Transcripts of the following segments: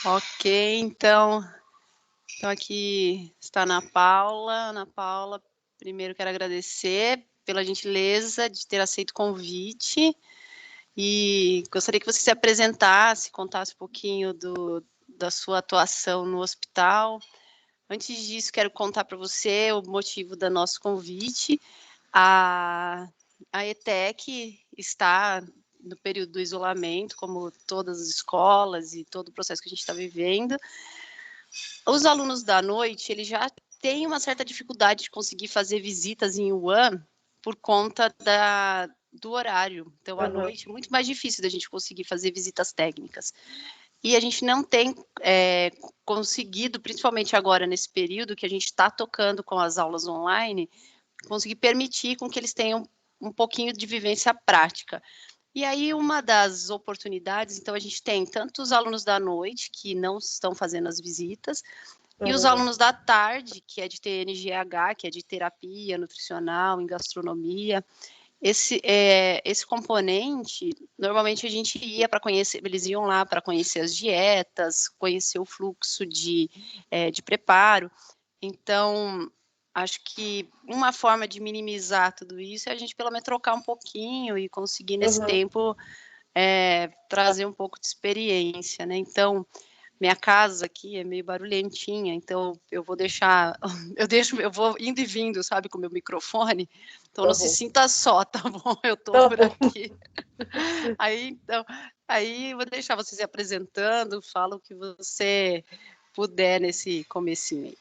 Ok, então aqui está a Ana Paula. Ana Paula, primeiro quero agradecer pela gentileza de ter aceito o convite e gostaria que você se apresentasse, contasse um pouquinho da sua atuação no hospital. Antes disso, quero contar para você o motivo do nosso convite. A ETEC está no período do isolamento, como todas as escolas e todo o processo que a gente está vivendo. Os alunos da noite, eles já têm uma certa dificuldade de conseguir fazer visitas em Wuhan por conta do horário. Então, à Aham, noite, é muito mais difícil da gente conseguir fazer visitas técnicas. E a gente não tem conseguido, principalmente agora nesse período que a gente está tocando com as aulas online, conseguir permitir com que eles tenham um pouquinho de vivência prática. E aí, uma das oportunidades, então, a gente tem tanto os alunos da noite, que não estão fazendo as visitas, e os aham, alunos da tarde, que é de TNGH, que é de terapia nutricional, em gastronomia. Esse componente, normalmente a gente ia para conhecer, eles iam lá para conhecer as dietas, conhecer o fluxo de preparo. Então, acho que uma forma de minimizar tudo isso é a gente, pelo menos, trocar um pouquinho e conseguir, nesse aham. tempo, trazer um pouco de experiência, né? Então, minha casa aqui é meio barulhentinha, então eu vou deixar, eu vou indo e vindo, sabe, com o meu microfone, então Tá não se bom. sinta só, tá bom? Eu tô Tá por bom. aqui. Aí eu vou deixar você se apresentando, fala o que você puder nesse comecinho aí.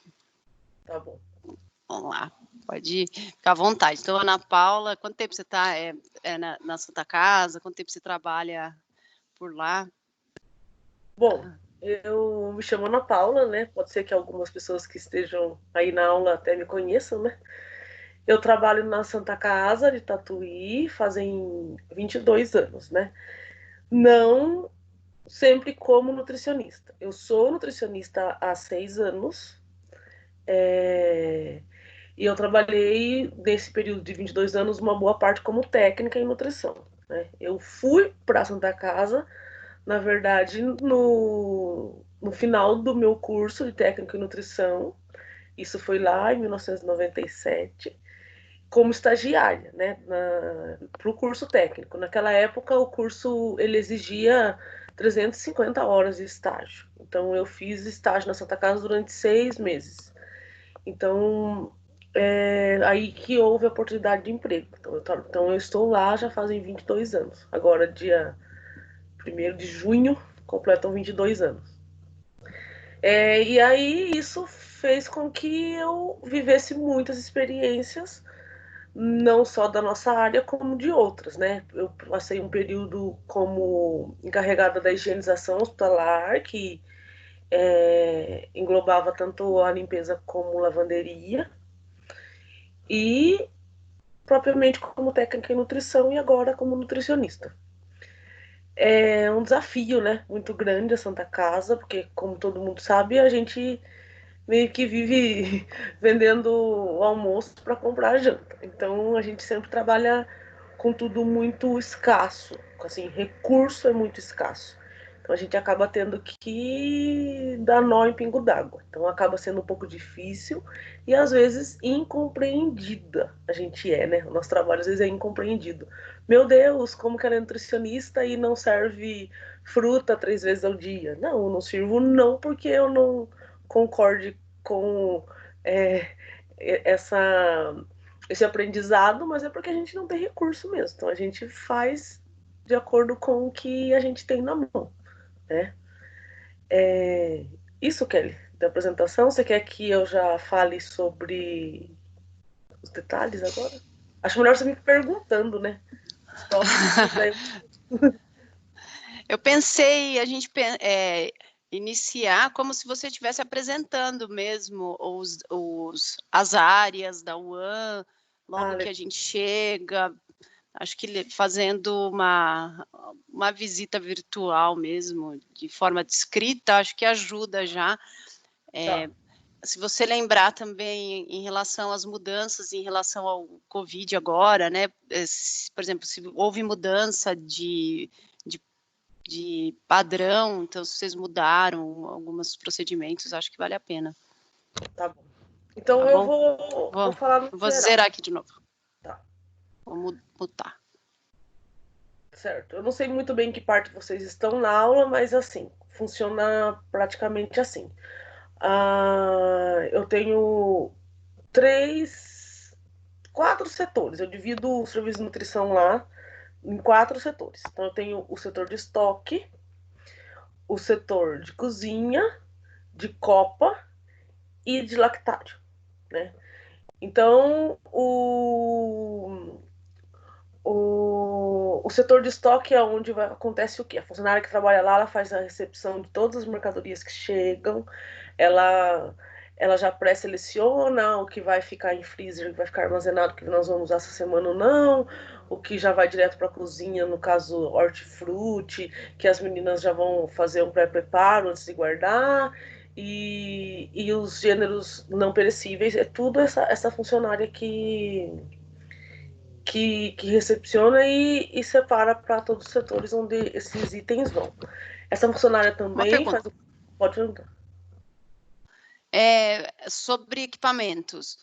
Tá bom. Vamos lá, pode ficar à vontade. Então, Ana Paula, quanto tempo você está na Santa Casa? Quanto tempo você trabalha por lá? Bom, eu me chamo Ana Paula, né? Pode ser que algumas pessoas que estejam aí na aula até me conheçam, né? Eu trabalho na Santa Casa de Tatuí fazem 22 anos, né? Não sempre como nutricionista. Eu sou nutricionista há 6 anos. E eu trabalhei nesse período de 22 anos uma boa parte como técnica em nutrição, né? Eu fui para a Santa Casa, na verdade, no final do meu curso de técnica em nutrição. Isso foi lá em 1997, como estagiária, né, para o curso técnico. Naquela época, o curso ele exigia 350 horas de estágio. Então, eu fiz estágio na Santa Casa durante 6 meses. Então, aí que houve a oportunidade de emprego. Então, eu estou lá já fazem 22 anos. Agora, dia 1º de junho, completam 22 anos. E aí, isso fez com que eu vivesse muitas experiências, não só da nossa área, como de outras, né? Eu passei um período como encarregada da higienização hospitalar, que englobava tanto a limpeza como lavanderia, e propriamente como técnica em nutrição e agora como nutricionista. É um desafio, né? Muito grande a Santa Casa, porque, como todo mundo sabe, a gente meio que vive vendendo o almoço para comprar a janta. Então, a gente sempre trabalha com tudo muito escasso, assim, recurso é muito escasso. Então a gente acaba tendo que dar nó em pingo d'água. Então acaba sendo um pouco difícil e às vezes incompreendida a gente né? O nosso trabalho às vezes é incompreendido. Meu Deus, como que ela é nutricionista e não serve fruta 3 vezes ao dia? Não, eu não sirvo não porque eu não concorde com é, essa esse aprendizado, mas é porque a gente não tem recurso mesmo. Então a gente faz de acordo com o que a gente tem na mão, né? Isso, Kelly, da apresentação. Você quer que eu já fale sobre os detalhes agora? Acho melhor você me perguntando, né? Os tópicos, que daí... Eu pensei a gente iniciar como se você estivesse apresentando mesmo as áreas da UAN, logo que a gente chega, acho que fazendo uma visita virtual mesmo, de forma descrita, acho que ajuda já. Tá. Se você lembrar também em relação às mudanças, em relação ao Covid agora, né? Por exemplo, se houve mudança de de padrão, então se vocês mudaram alguns procedimentos, acho que vale a pena. Tá bom. Então Tá eu bom? vou falar no Vou geral. zerar aqui de novo. Tá. Vou mutar. Certo. Eu não sei muito bem que parte vocês estão na aula, mas assim, funciona praticamente assim. Eu tenho quatro setores. Eu divido o serviço de nutrição lá em quatro setores. Então, eu tenho o setor de estoque, o setor de cozinha, de copa e de lactário, né? Então, o setor de estoque é onde acontece o quê? A funcionária que trabalha lá, ela faz a recepção de todas as mercadorias que chegam, ela, ela já pré-seleciona o que vai ficar em freezer, o que vai ficar armazenado, que nós vamos usar essa semana ou não, o que já vai direto para a cozinha, no caso hortifruti, que as meninas já vão fazer um pré-preparo antes de guardar, e os gêneros não perecíveis, é tudo essa funcionária que recepciona e separa para todos os setores onde esses itens vão. Essa funcionária Uma também pergunta. faz o... Pode perguntar. Sobre equipamentos.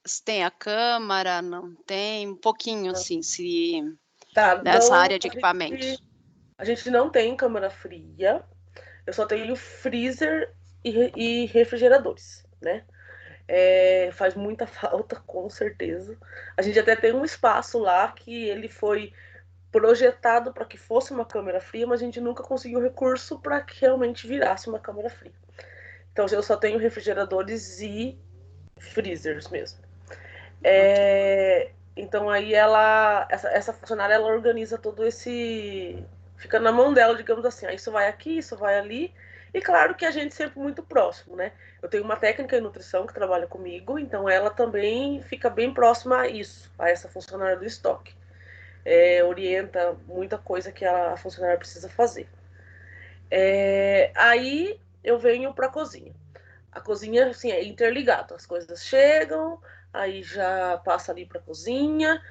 Se tem a câmara, não tem? Um pouquinho, assim, se Tá, nessa então área de equipamentos. a gente não tem câmara fria, eu só tenho freezer e refrigeradores, né? Faz muita falta, com certeza. A gente até tem um espaço lá que ele foi projetado para que fosse uma câmera fria, mas a gente nunca conseguiu recurso para que realmente virasse uma câmera fria. Então eu só tenho refrigeradores e freezers mesmo. Ok. Então aí essa funcionária, ela organiza todo esse, fica na mão dela, digamos assim, isso vai aqui, isso vai ali, e claro que a gente sempre muito próximo, né? Eu tenho uma técnica em nutrição que trabalha comigo, então ela também fica bem próxima a isso, a essa funcionária do estoque. Orienta muita coisa que a funcionária precisa fazer. Aí eu venho para a cozinha. A cozinha, assim, é interligado. As coisas chegam, aí já passa ali para a cozinha.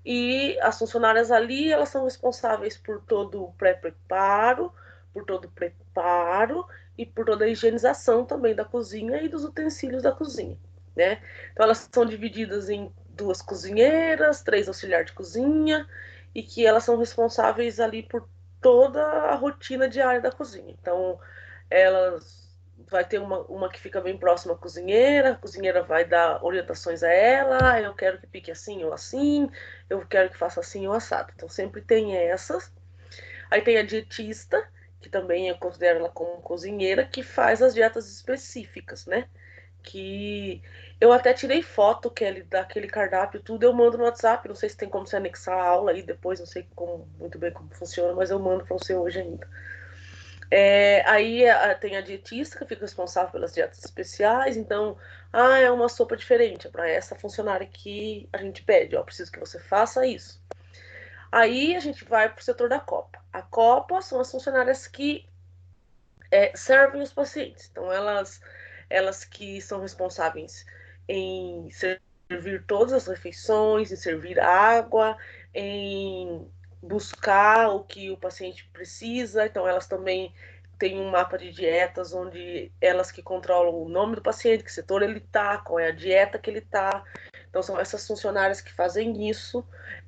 E as funcionárias ali, elas são responsáveis por todo o pré-preparo, por todo o preparo e por toda a higienização também da cozinha e dos utensílios da cozinha, né? Então, elas são divididas em duas cozinheiras, três auxiliares de cozinha, e que elas são responsáveis ali por toda a rotina diária da cozinha. Então, elas vai ter uma que fica bem próxima à cozinheira, a cozinheira vai dar orientações a ela, eu quero que pique assim ou assim, eu quero que faça assim ou assado. Então sempre tem essas. Aí tem a dietista, que também eu considero ela como cozinheira, que faz as dietas específicas, né? Que eu até tirei foto, Kelly, daquele cardápio, tudo, eu mando no WhatsApp, não sei se tem como você anexar a aula aí depois, não sei muito bem como funciona, mas eu mando para você hoje ainda. Aí tem a dietista que fica responsável pelas dietas especiais, então, é uma sopa diferente, é para essa funcionária que a gente pede, ó, preciso que você faça isso. Aí a gente vai para o setor da copa. A copa são as funcionárias que servem os pacientes, então elas que são responsáveis em servir todas as refeições, em servir água, em buscar o que o paciente precisa. Então, elas também têm um mapa de dietas onde elas que controlam o nome do paciente, que setor ele está, qual é a dieta que ele está. Então, são essas funcionárias que fazem isso.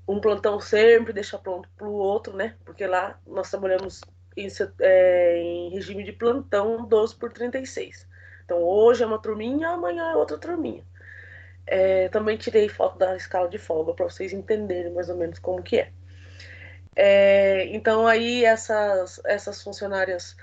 Um plantão sempre deixa pronto para o outro, né? Porque lá nós trabalhamos em regime de plantão 12 por 36. Então, hoje é uma turminha, amanhã é outra turminha. Também tirei foto da escala de folga para vocês entenderem mais ou menos como que é. Então, aí essas funcionárias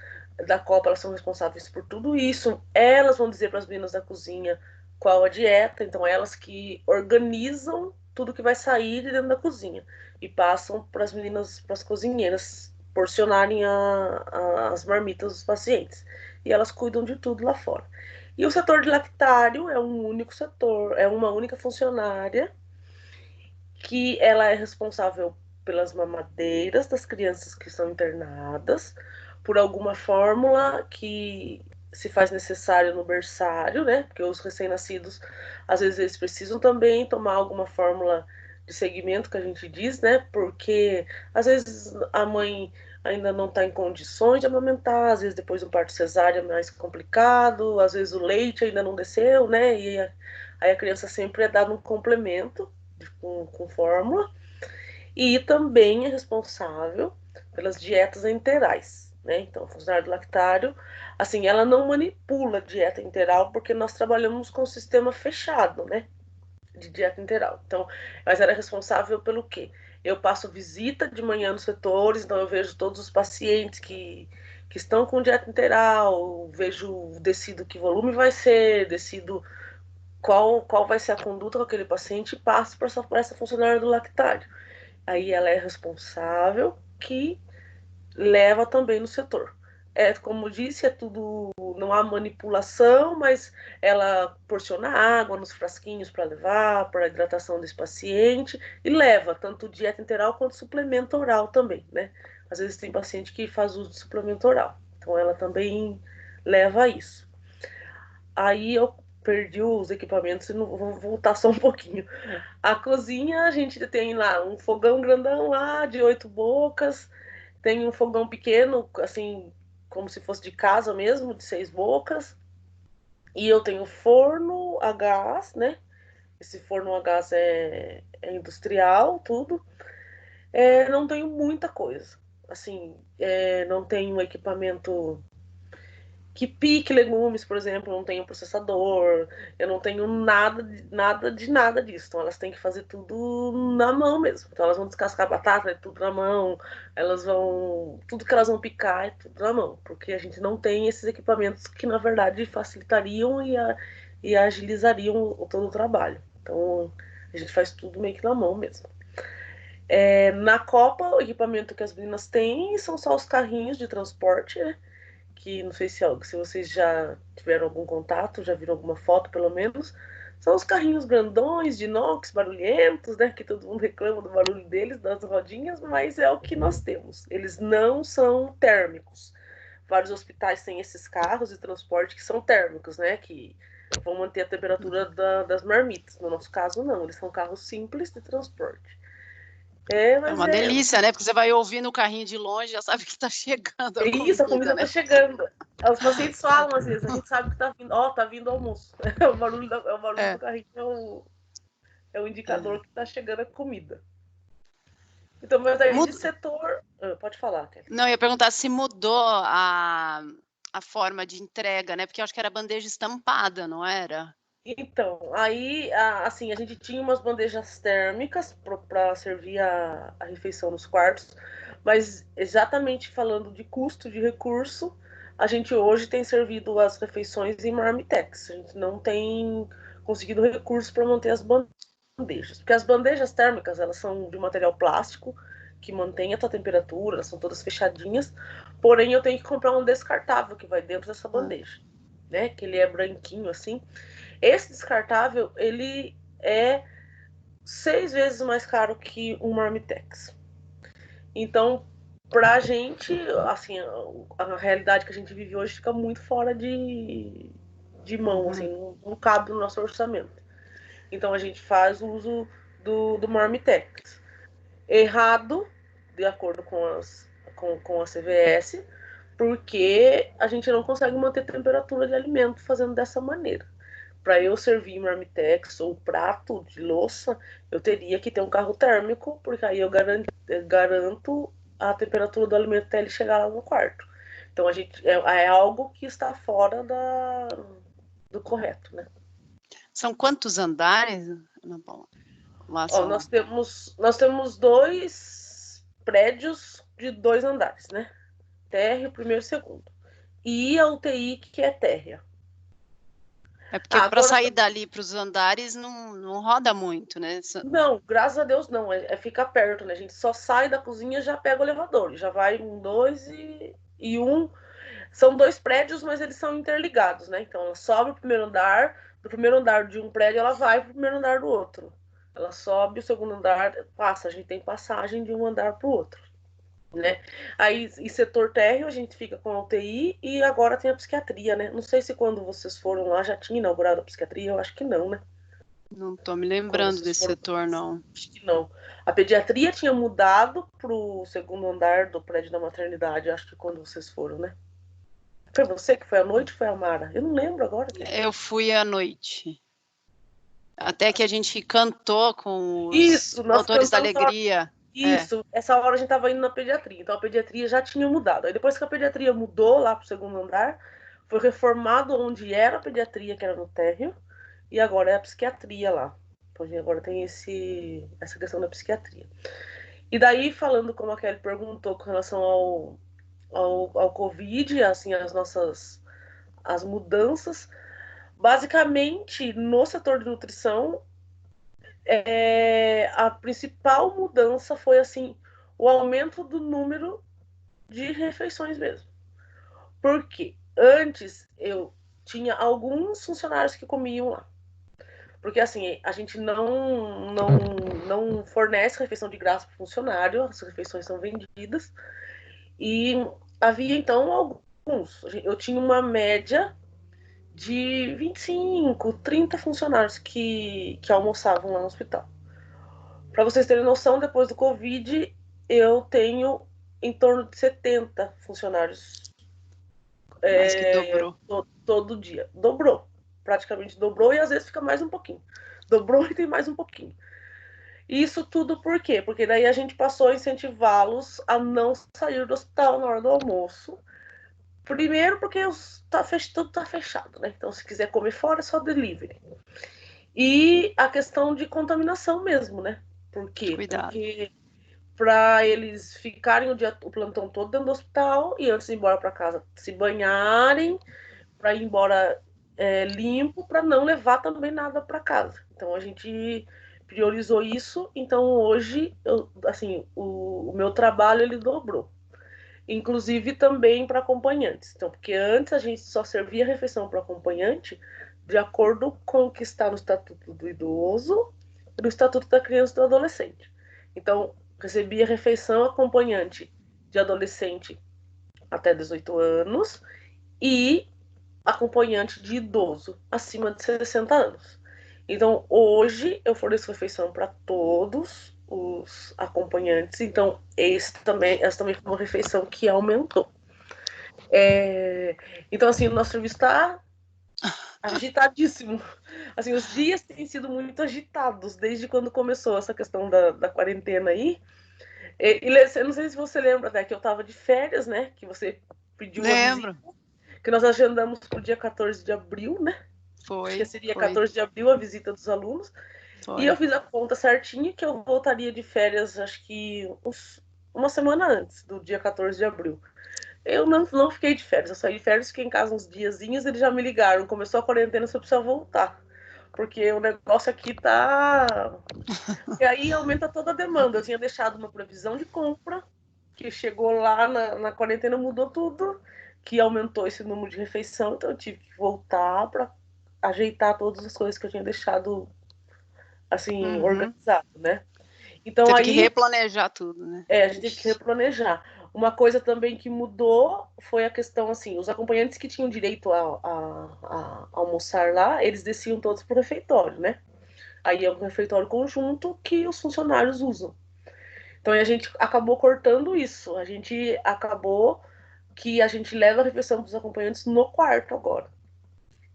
da Copa, elas são responsáveis por tudo isso. Elas vão dizer para as meninas da cozinha qual a dieta. Então, elas que organizam tudo que vai sair de dentro da cozinha e passam para as meninas, para as cozinheiras, porcionarem as marmitas dos pacientes. E elas cuidam de tudo lá fora. E o setor de lactário é um único setor, é uma única funcionária que ela é responsável pelas mamadeiras das crianças que são internadas, por alguma fórmula que se faz necessário no berçário, né? Porque os recém-nascidos, às vezes, eles precisam também tomar alguma fórmula de segmento, que a gente diz, né? Porque às vezes a mãe ainda não está em condições de amamentar, às vezes depois do parto cesárea é mais complicado, às vezes o leite ainda não desceu, né? E aí a criança sempre é dada um complemento com fórmula. E também é responsável pelas dietas enterais, né? Então, o funcionário do lactário, assim, ela não manipula a dieta enteral porque nós trabalhamos com um sistema fechado, né? De dieta enteral. Então, mas ela é responsável pelo quê? Eu passo visita de manhã nos setores, então eu vejo todos os pacientes que estão com dieta enteral, vejo, decido que volume vai ser, decido qual vai ser a conduta com aquele paciente e passo para essa funcionária do lactário. Aí ela é responsável que leva também no setor. É, como disse, é tudo, não há manipulação, mas ela porciona água nos frasquinhos para levar, para a hidratação desse paciente, e leva tanto dieta enteral quanto suplemento oral também, né? Às vezes tem paciente que faz uso de suplemento oral, então ela também leva isso. Aí eu perdi os equipamentos e não vou voltar só um pouquinho. A cozinha, a gente tem lá um fogão grandão lá, de 8 bocas, tem um fogão pequeno, assim, como se fosse de casa mesmo, de 6 bocas. E eu tenho forno a gás, né? Esse forno a gás é industrial, tudo. Não tenho muita coisa. Assim, não tenho equipamento que pique legumes, por exemplo, não tenho processador, eu não tenho nada disso. Então elas têm que fazer tudo na mão mesmo. Então elas vão descascar batata, é tudo na mão, elas vão. Tudo que elas vão picar é tudo na mão, porque a gente não tem esses equipamentos que na verdade facilitariam e agilizariam todo o trabalho. Então a gente faz tudo meio que na mão mesmo. Na Copa, o equipamento que as meninas têm são só os carrinhos de transporte, né? Que não sei se vocês já tiveram algum contato, já viram alguma foto pelo menos, são os carrinhos grandões de inox, barulhentos, né? Que todo mundo reclama do barulho deles, das rodinhas, mas é o que nós temos. Eles não são térmicos. Vários hospitais têm esses carros de transporte que são térmicos, né? Que vão manter a temperatura das marmitas. No nosso caso, não. Eles são carros simples de transporte. É Mas uma delícia, né? Porque você vai ouvindo o carrinho de longe, já sabe que está chegando a isso, a comida, comida né? tá chegando. Os pacientes falam às vezes, a gente sabe que tá vindo, tá vindo o almoço. O barulho do carrinho é o indicador que tá chegando a comida. Então, mas aí de setor. Pode falar, Kelly. Não, eu ia perguntar se mudou a forma de entrega, né? Porque eu acho que era bandeja estampada, não era? Então, aí, assim, a gente tinha umas bandejas térmicas para servir a refeição nos quartos, mas exatamente falando de custo de recurso, a gente hoje tem servido as refeições em marmitex. A gente não tem conseguido recursos para manter as bandejas, porque as bandejas térmicas, elas são de material plástico, que mantém a tua temperatura, elas são todas fechadinhas, porém eu tenho que comprar um descartável que vai dentro dessa bandeja, né? Que ele é branquinho assim. Esse descartável, ele é 6 vezes mais caro que um Marmitex. Então, pra gente, assim, a realidade que a gente vive hoje fica muito fora de mão, assim, não cabe no nosso orçamento. Então, a gente faz uso do Marmitex. Errado, de acordo com a CVS, porque a gente não consegue manter temperatura de alimento fazendo dessa maneira. Para eu servir marmitex ou prato de louça, eu teria que ter um carro térmico, porque aí eu garanto a temperatura do alimento até ele chegar lá no quarto. Então a gente é algo que está fora do correto, né? São quantos andares? Lá Ó, são... nós temos 2 prédios de 2 andares, né? Térreo, primeiro e segundo. E a UTI, que é térrea. É porque para Agora, sair dali para os andares não roda muito, né? não, graças a Deus não, ficar perto, né? A gente só sai da cozinha e já pega o elevador. Já vai 1, 2 e 1. São 2 prédios, mas eles são interligados, né? Então ela sobe o primeiro andar, do primeiro andar de um prédio ela vai pro primeiro andar do outro. Ela sobe o segundo andar, passa, a gente tem passagem de um andar pro outro, né? Aí, em setor térreo, a gente fica com a UTI e agora tem a psiquiatria, né? Não sei se quando vocês foram lá já tinha inaugurado a psiquiatria, eu acho que não, né? Não tô me Quando lembrando vocês desse foram. setor, não. Acho que não. A pediatria tinha mudado pro segundo andar do prédio da maternidade, acho que quando vocês foram, né? Foi você que foi à noite ou foi a Mara? Eu não lembro agora, Kate. Eu fui à noite. Até que a gente cantou com os Isso, nós Motores da cantamos. Alegria. É, Isso, essa hora a gente estava indo na pediatria, então a pediatria já tinha mudado. Aí depois que a pediatria mudou lá para o segundo andar, foi reformado onde era a pediatria, que era no térreo, e agora é a psiquiatria lá. Então agora tem essa questão da psiquiatria. E daí, falando como a Kelly perguntou com relação ao Covid, assim, as mudanças, basicamente no setor de nutrição, a principal mudança foi assim o aumento do número de refeições mesmo. Porque antes eu tinha alguns funcionários que comiam lá. Porque assim, a gente não fornece refeição de graça para o funcionário, as refeições são vendidas. E havia então alguns. Eu tinha uma média de 25, 30 funcionários que almoçavam lá no hospital. Para vocês terem noção, depois do Covid, eu tenho em torno de 70 funcionários mas que dobrou. todo dia. Dobrou. Praticamente dobrou e às vezes fica mais um pouquinho. Dobrou e tem mais um pouquinho. E isso tudo por quê? Porque daí a gente passou a incentivá-los a não sair do hospital na hora do almoço. Primeiro porque tudo está fechado, né? Então se quiser comer fora é só delivery. E a questão de contaminação mesmo, né? Por quê? Cuidado. Porque para eles ficarem o plantão todo dentro do hospital e antes de ir embora para casa se banharem, para ir embora limpo, para não levar também nada para casa. Então a gente priorizou isso. Então hoje, assim, o meu trabalho ele dobrou, inclusive também para acompanhantes. Então, porque antes a gente só servia refeição para acompanhante de acordo com o que está no Estatuto do Idoso e no Estatuto da Criança e do Adolescente. Então, recebia refeição acompanhante de adolescente até 18 anos e acompanhante de idoso acima de 60 anos. Então, hoje eu forneço refeição para todos os acompanhantes. Então, essa também foi uma refeição que aumentou. Então, assim, o nosso serviço está agitadíssimo. Assim, os dias têm sido muito agitados desde quando começou essa questão da quarentena aí. Eu não sei se você lembra, até que eu estava de férias, né? Que você pediu uma visita, Lembro. que nós agendamos para o dia 14 de abril, né? Acho que Foi, seria foi, 14 de abril a visita dos alunos. E eu foi. fiz a conta certinha que eu voltaria de férias, acho que uma semana antes do dia 14 de abril. Eu não fiquei de férias, eu saí de férias, fiquei em casa uns diazinhos, eles já me ligaram. Começou a quarentena, você precisa voltar. Porque o negócio aqui tá. E aí aumenta toda a demanda. Eu tinha deixado uma previsão de compra, que chegou lá na quarentena, mudou tudo, que aumentou esse número de refeição, então eu tive que voltar para ajeitar todas as coisas que eu tinha deixado assim, Uhum. organizado, né? Então Teve que aí replanejar tudo, né? a gente teve que replanejar. Uma coisa também que mudou foi a questão assim, os acompanhantes que tinham direito a almoçar lá, eles desciam todos pro refeitório, né? Aí é um refeitório conjunto que os funcionários usam. Então a gente acabou cortando isso. A gente acabou que a gente leva a refeição dos acompanhantes no quarto agora.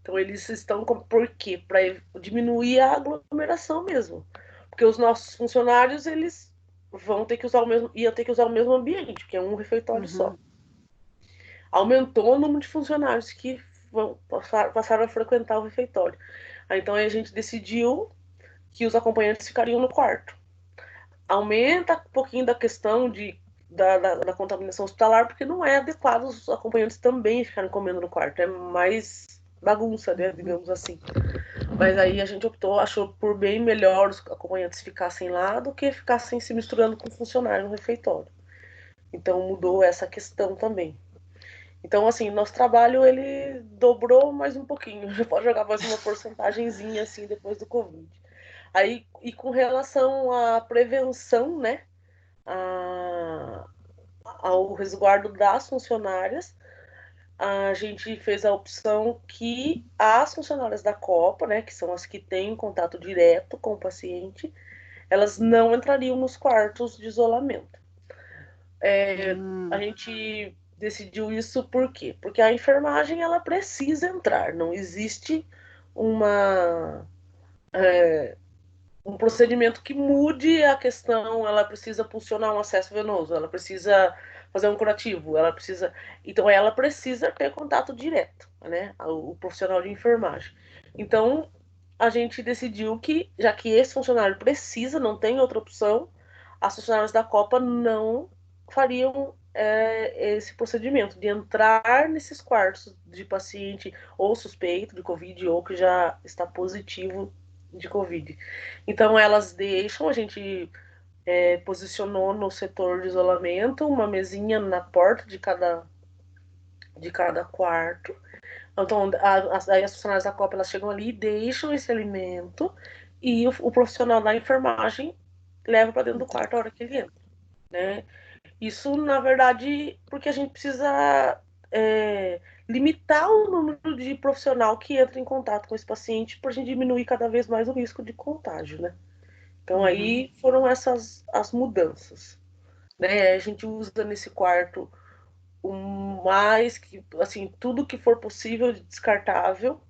Então eles estão por quê? Para diminuir a aglomeração mesmo. Porque os nossos funcionários, eles vão ter que usar ia ter que usar o mesmo ambiente, que é um refeitório só. Uhum. Aumentou o número de funcionários que passaram a frequentar o refeitório. Então a gente decidiu que os acompanhantes ficariam no quarto. Aumenta um pouquinho da questão da contaminação hospitalar, porque não é adequado os acompanhantes também ficarem comendo no quarto. É mais bagunça, né, digamos assim. Mas aí a gente achou por bem melhor os acompanhantes ficassem lá do que ficassem se misturando com o funcionário no refeitório. Então mudou essa questão também. Então, assim, nosso trabalho ele dobrou mais um pouquinho. Já pode jogar mais uma porcentagemzinha assim depois do Covid. Aí, e com relação à prevenção, né? Ao resguardo das funcionárias, a gente fez a opção que as funcionárias da Copa, né, que são as que têm contato direto com o paciente, elas não entrariam nos quartos de isolamento. A gente decidiu isso por quê? Porque a enfermagem, ela precisa entrar, não existe uma, um procedimento que mude a questão, ela precisa pulsionar um acesso venoso, ela precisa fazer um curativo, ela precisa. Então, ela precisa ter contato direto, né? O profissional de enfermagem. Então, a gente decidiu que, já que esse funcionário precisa, não tem outra opção, as funcionárias da Copa não fariam esse procedimento de entrar nesses quartos de paciente ou suspeito de Covid ou que já está positivo de Covid. Então, elas deixam, a gente posicionou no setor de isolamento uma mesinha na porta de cada quarto. Então, as funcionárias da Copa, elas chegam ali e deixam esse alimento e o profissional da enfermagem leva para dentro do quarto a hora que ele entra, né? Isso, na verdade, porque a gente precisa limitar o número de profissional que entra em contato com esse paciente para a gente diminuir cada vez mais o risco de contágio, né? Então, aí foram essas as mudanças, né? A gente usa nesse quarto o mais que, assim, tudo que for possível de descartável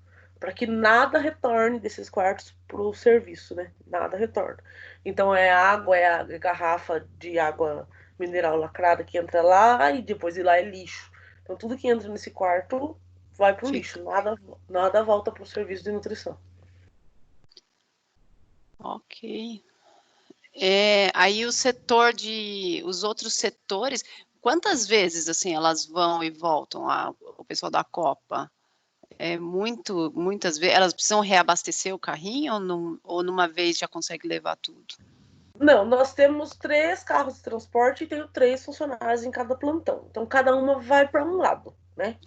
para que nada retorne desses quartos para o serviço, né? Nada retorna. Então, é água, é a garrafa de água mineral lacrada que entra lá e depois de lá é lixo. Então, tudo que entra nesse quarto vai para o lixo, nada volta para o serviço de nutrição. Ok. Aí os outros setores, quantas vezes assim elas vão e voltam, o pessoal da Copa? Muitas vezes, elas precisam reabastecer o carrinho ou numa vez já consegue levar tudo? Não, nós temos 3 carros de transporte e tenho 3 funcionários em cada plantão. Então, cada uma vai para um lado, né?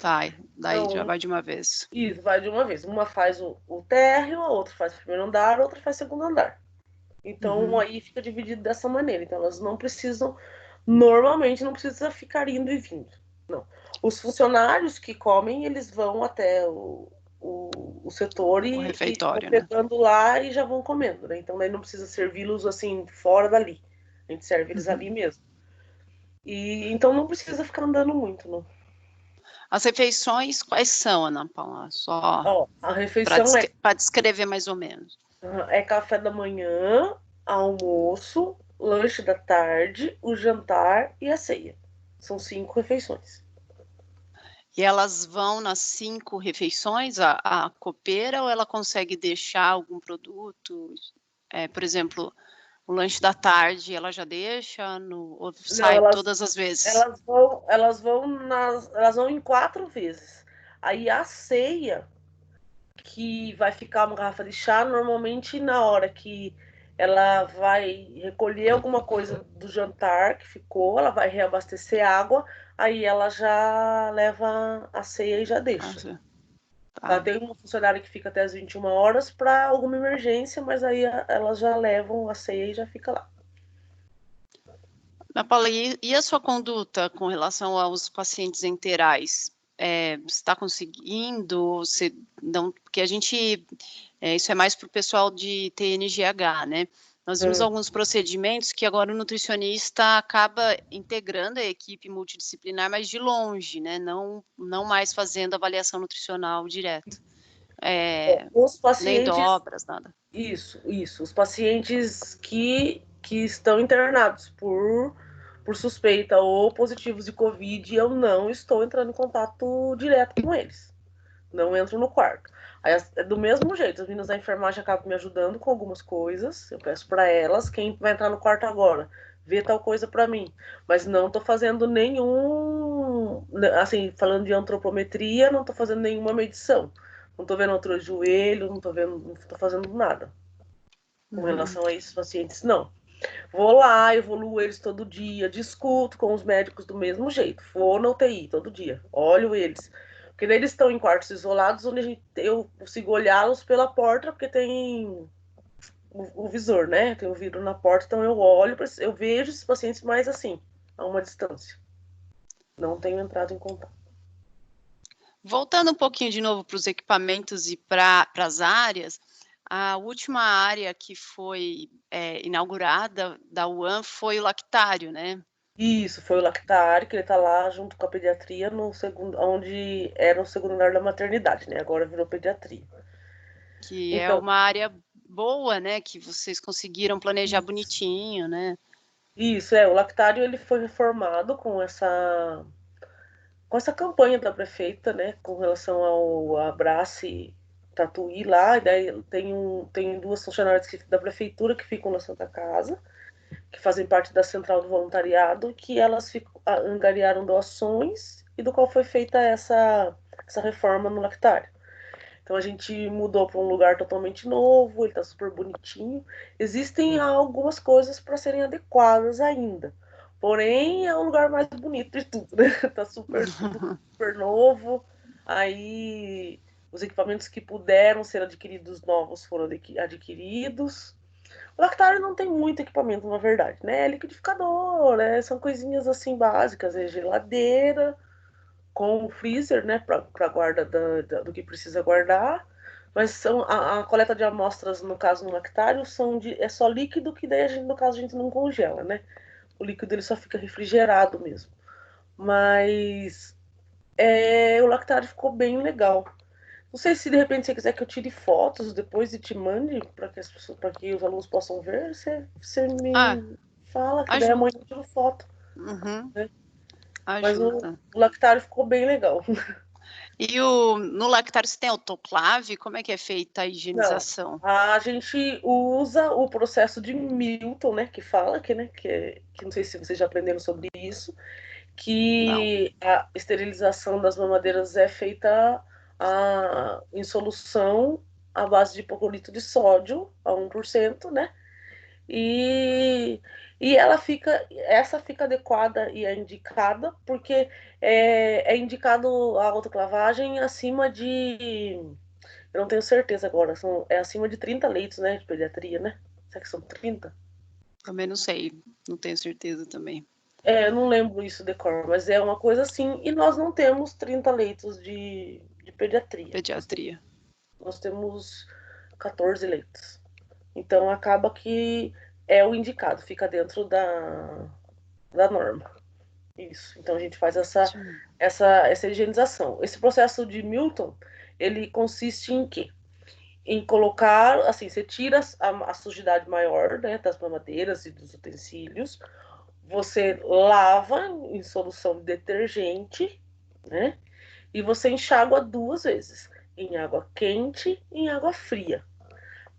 Daí já Então, vai de uma vez. isso, vai de uma vez. Uma faz o térreo, a outra faz o primeiro andar, a outra faz o segundo andar. Então, aí fica dividido dessa maneira. Então, elas não precisam, normalmente, não precisa ficar indo e vindo. Não. Os funcionários que comem, eles vão até o setor O e vão refeitório, né? pegando lá e já vão comendo, né? Então, daí não precisa servi-los, assim, fora dali. A gente serve eles ali mesmo. E, então, não precisa ficar andando muito, não. As refeições, quais são, Ana Paula? Só Ó, a para refeição descrever mais ou menos. é café da manhã, almoço, lanche da tarde, o jantar e a ceia. São 5 refeições. E elas vão nas 5 refeições, a copeira, ou ela consegue deixar algum produto? Por exemplo, o lanche da tarde, ela já deixa ou Não, sai todas as vezes? elas vão em 4 vezes. Aí a ceia, que vai ficar uma garrafa de chá, normalmente na hora que ela vai recolher alguma coisa do jantar que ficou, ela vai reabastecer água, aí ela já leva a ceia e já deixa. Tá? Tá. Tem uma funcionária que fica até as 21 horas para alguma emergência, mas aí elas já levam a ceia e já fica lá. Ana Paula, e a sua conduta com relação aos pacientes enterais? Você está conseguindo? Você não, porque a gente, isso é mais para o pessoal de TNGH, né? Nós vimos alguns procedimentos que agora o nutricionista acaba integrando a equipe multidisciplinar, mas de longe, né? Não mais fazendo avaliação nutricional direto. Os Nem pacientes, dobras, nada. isso, os pacientes que estão internados por suspeita ou positivos de Covid, eu não estou entrando em contato direto com eles. Não entro no quarto. Aí, do mesmo jeito, as meninas da enfermagem acabam me ajudando com algumas coisas. Eu peço para elas, quem vai entrar no quarto agora, vê tal coisa para mim. Mas não estou fazendo nenhum, assim, falando de antropometria, não estou fazendo nenhuma medição. Não estou vendo outro joelho, não estou fazendo nada com relação a esses pacientes, não. Vou lá, evoluo eles todo dia, discuto com os médicos do mesmo jeito. Vou na UTI todo dia, olho eles. Porque daí eles estão em quartos isolados, onde eu consigo olhá-los pela porta, porque tem o visor, né? Tem o vidro na porta, então eu olho, eu vejo esses pacientes mais assim, a uma distância. Não tenho entrado em contato. Voltando um pouquinho de novo para os equipamentos e para as áreas, a última área que foi, inaugurada da UAM foi o lactário, né? Isso, foi o lactário, que ele tá lá junto com a pediatria, no segundo, onde era o segundo andar da maternidade, né? Agora virou pediatria. Que é Então, uma área boa, né, que vocês conseguiram planejar isso, bonitinho, né? isso, o lactário ele foi reformado com essa campanha da prefeita, né, com relação ao Abrace Tatuí lá, e daí tem duas funcionárias da prefeitura que ficam na Santa Casa, que fazem parte da central do voluntariado, que elas angariaram doações e do qual foi feita essa reforma no lactário. Então a gente mudou para um lugar totalmente novo, ele está super bonitinho. Existem algumas coisas para serem adequadas ainda. Porém, é o lugar mais bonito de tudo, né? Tá tudo super novo. Aí os equipamentos que puderam ser adquiridos novos foram adquiridos. O lactário não tem muito equipamento, na verdade, né? É liquidificador, né? São coisinhas assim básicas, é geladeira, com o freezer, né, para guarda do que precisa guardar. Mas são a coleta de amostras, no caso no lactário, é só líquido que daí no caso a gente não congela, né? O líquido ele só fica refrigerado mesmo. Mas o lactário ficou bem legal. Não sei se de repente você quiser que eu tire fotos depois e te mande para que os alunos possam ver, você Ah, me fala que daí amanhã ajuda. eu tiro foto, Uhum, né? Mas o ajuda. lactário ficou bem legal. E no lactário você tem autoclave? Como é que é feita a Não. higienização? A gente usa o processo de Milton, né? Que fala que, né? Que não sei se vocês já aprenderam sobre isso, Não. que a esterilização das mamadeiras é feita em solução à base de hipoclorito de sódio, a 1%, né? E, e essa fica adequada e é indicada porque é indicado a autoclavagem acima de, eu não tenho certeza agora, é acima de 30 leitos, né, de pediatria, né? Será que são 30? Também não sei, não tenho certeza também. Eu não lembro isso de cor, mas é uma coisa assim, e nós não temos 30 leitos de pediatria. Pediatria. Nós temos 14 leitos. Então acaba que é o indicado, fica dentro da norma. Isso. Então a gente faz Sim. essa higienização. Esse processo de Milton, ele consiste em quê? Em colocar, assim, você tira a sujidade maior, né, das mamadeiras e dos utensílios, você lava em solução de detergente, né, e você enxágua duas vezes, em água quente e em água fria.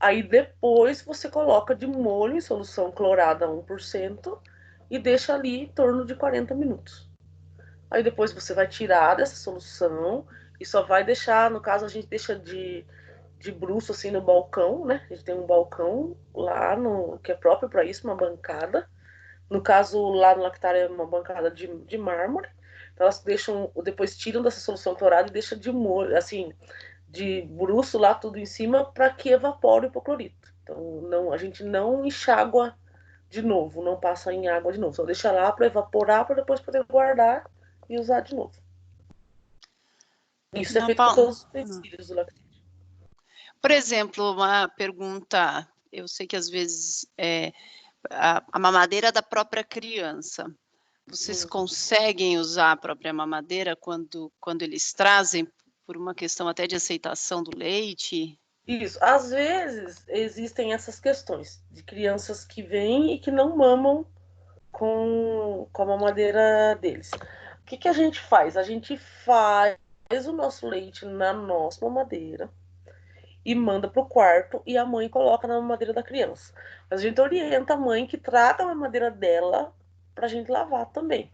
Aí depois você coloca de molho em solução clorada a 1% e deixa ali em torno de 40 minutos. Aí depois você vai tirar dessa solução e só vai deixar, no caso a gente deixa de bruço assim no balcão, né? A gente tem um balcão lá no que é próprio para isso, uma bancada. No caso lá no lactário é uma bancada de mármore. Então elas deixam, depois tiram dessa solução clorada e deixa de molho, assim, de bruço lá tudo em cima para que evapore o hipoclorito. Então não, a gente não enxágua de novo, não passa em água de novo, só deixa lá para evaporar para depois poder guardar e usar de novo. Isso é Não, feito com todos os utensílios do lactário. por exemplo, uma pergunta, eu sei que às vezes a mamadeira da própria criança. Vocês Hum. conseguem usar a própria mamadeira quando eles trazem, por uma questão até de aceitação do leite? Isso. Às vezes existem essas questões de crianças que vêm e que não mamam com a mamadeira deles. O que a gente faz? A gente faz o nosso leite na nossa mamadeira e manda para o quarto e a mãe coloca na mamadeira da criança. Mas a gente orienta a mãe que traga a mamadeira dela para a gente lavar também,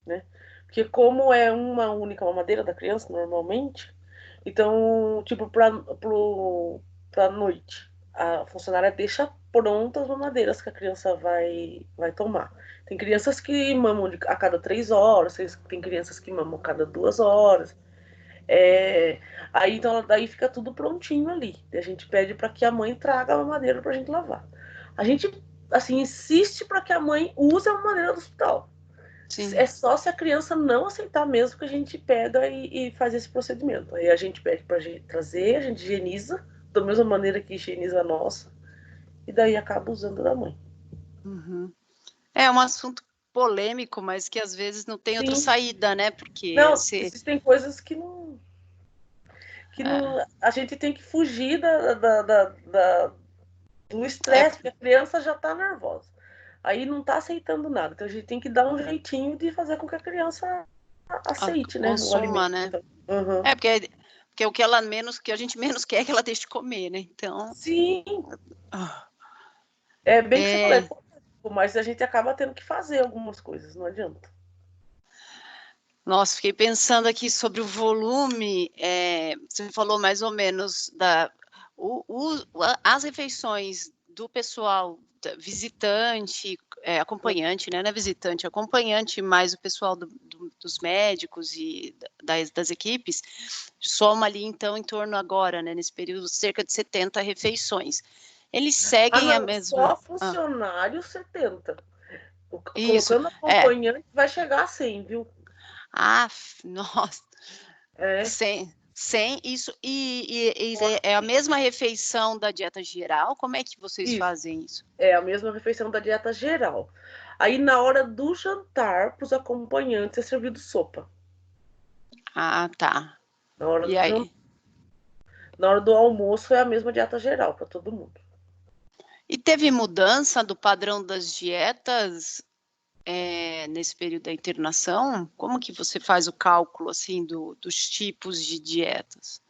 né? Porque como é uma única mamadeira da criança, normalmente, então, tipo, pra noite, a funcionária deixa prontas as mamadeiras que a criança vai tomar. Tem crianças que mamam a cada 3 horas, tem crianças que mamam a cada 2 horas. É, aí, então, daí fica tudo prontinho ali. A gente pede para que a mãe traga a mamadeira pra gente lavar. A gente, assim, insiste para que a mãe use a mamadeira do hospital. Sim. É só se a criança não aceitar mesmo que a gente pega e faz esse procedimento. Aí a gente pede para trazer, a gente higieniza, da mesma maneira que higieniza a nossa, e daí acaba usando da mãe. Uhum. É um assunto polêmico, mas que às vezes não tem outra Sim. saída, né? Porque Não, se existem coisas que é, não, a gente tem que fugir do é, estresse, porque a criança já está nervosa. Aí não está aceitando nada. Então a gente tem que dar um jeitinho de fazer com que a criança aceite, né, o consuma, alimento. né? Uhum. É porque o que ela menos, que a gente menos quer é que ela deixe de comer, né? Então, Sim, ah, é bem que você falou, é, mas a gente acaba tendo que fazer algumas coisas, não adianta. nossa, fiquei pensando aqui sobre o volume. Você falou mais ou menos as refeições do pessoal visitante, acompanhante, né? Não é visitante, acompanhante, mais o pessoal dos médicos e das equipes, soma ali, então, em torno agora, né, nesse período, cerca de 70 refeições. Eles Ah, seguem a não, mesma. só funcionário 70. Isso. Colocando É. acompanhante vai chegar a 100, viu? Ah, nossa. É, Sem isso, e é a mesma refeição da dieta geral? Como é que vocês isso. fazem isso? É a mesma refeição da dieta geral. Aí, na hora do jantar, para os acompanhantes, é servido sopa. Ah, tá. Na hora E do jantar. aí? Na hora do almoço, é a mesma dieta geral para todo mundo. E teve mudança do padrão das dietas, nesse período da internação? Como que você faz o cálculo, assim, dos tipos de dietas?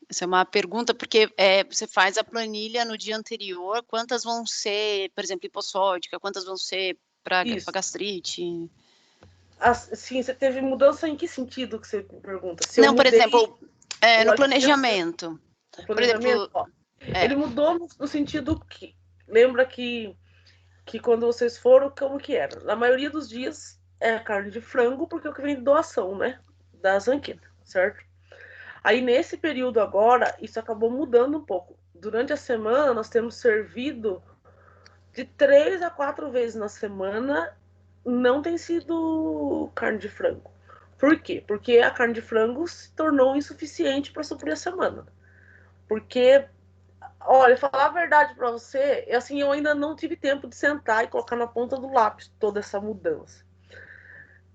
Essa é uma pergunta, porque você faz a planilha no dia anterior, quantas vão ser, por exemplo, hipossódica, quantas vão ser para Isso. gastrite? Sim, você teve mudança em que sentido que você pergunta? Se eu Não, por mudei exemplo, o no alimento, planejamento. o Por planejamento, exemplo, ó, é, ele mudou no sentido que, lembra que quando vocês foram, como que era? Na maioria dos dias é carne de frango, porque é o que vem de doação, né? Da Zanqueta, certo? Aí nesse período agora, isso acabou mudando um pouco. Durante a semana, nós temos servido de 3 a 4 vezes na semana, não tem sido carne de frango. Por quê? Porque a carne de frango se tornou insuficiente para suprir a semana. Porque, olha, falar a verdade para você, assim, eu ainda não tive tempo de sentar e colocar na ponta do lápis toda essa mudança.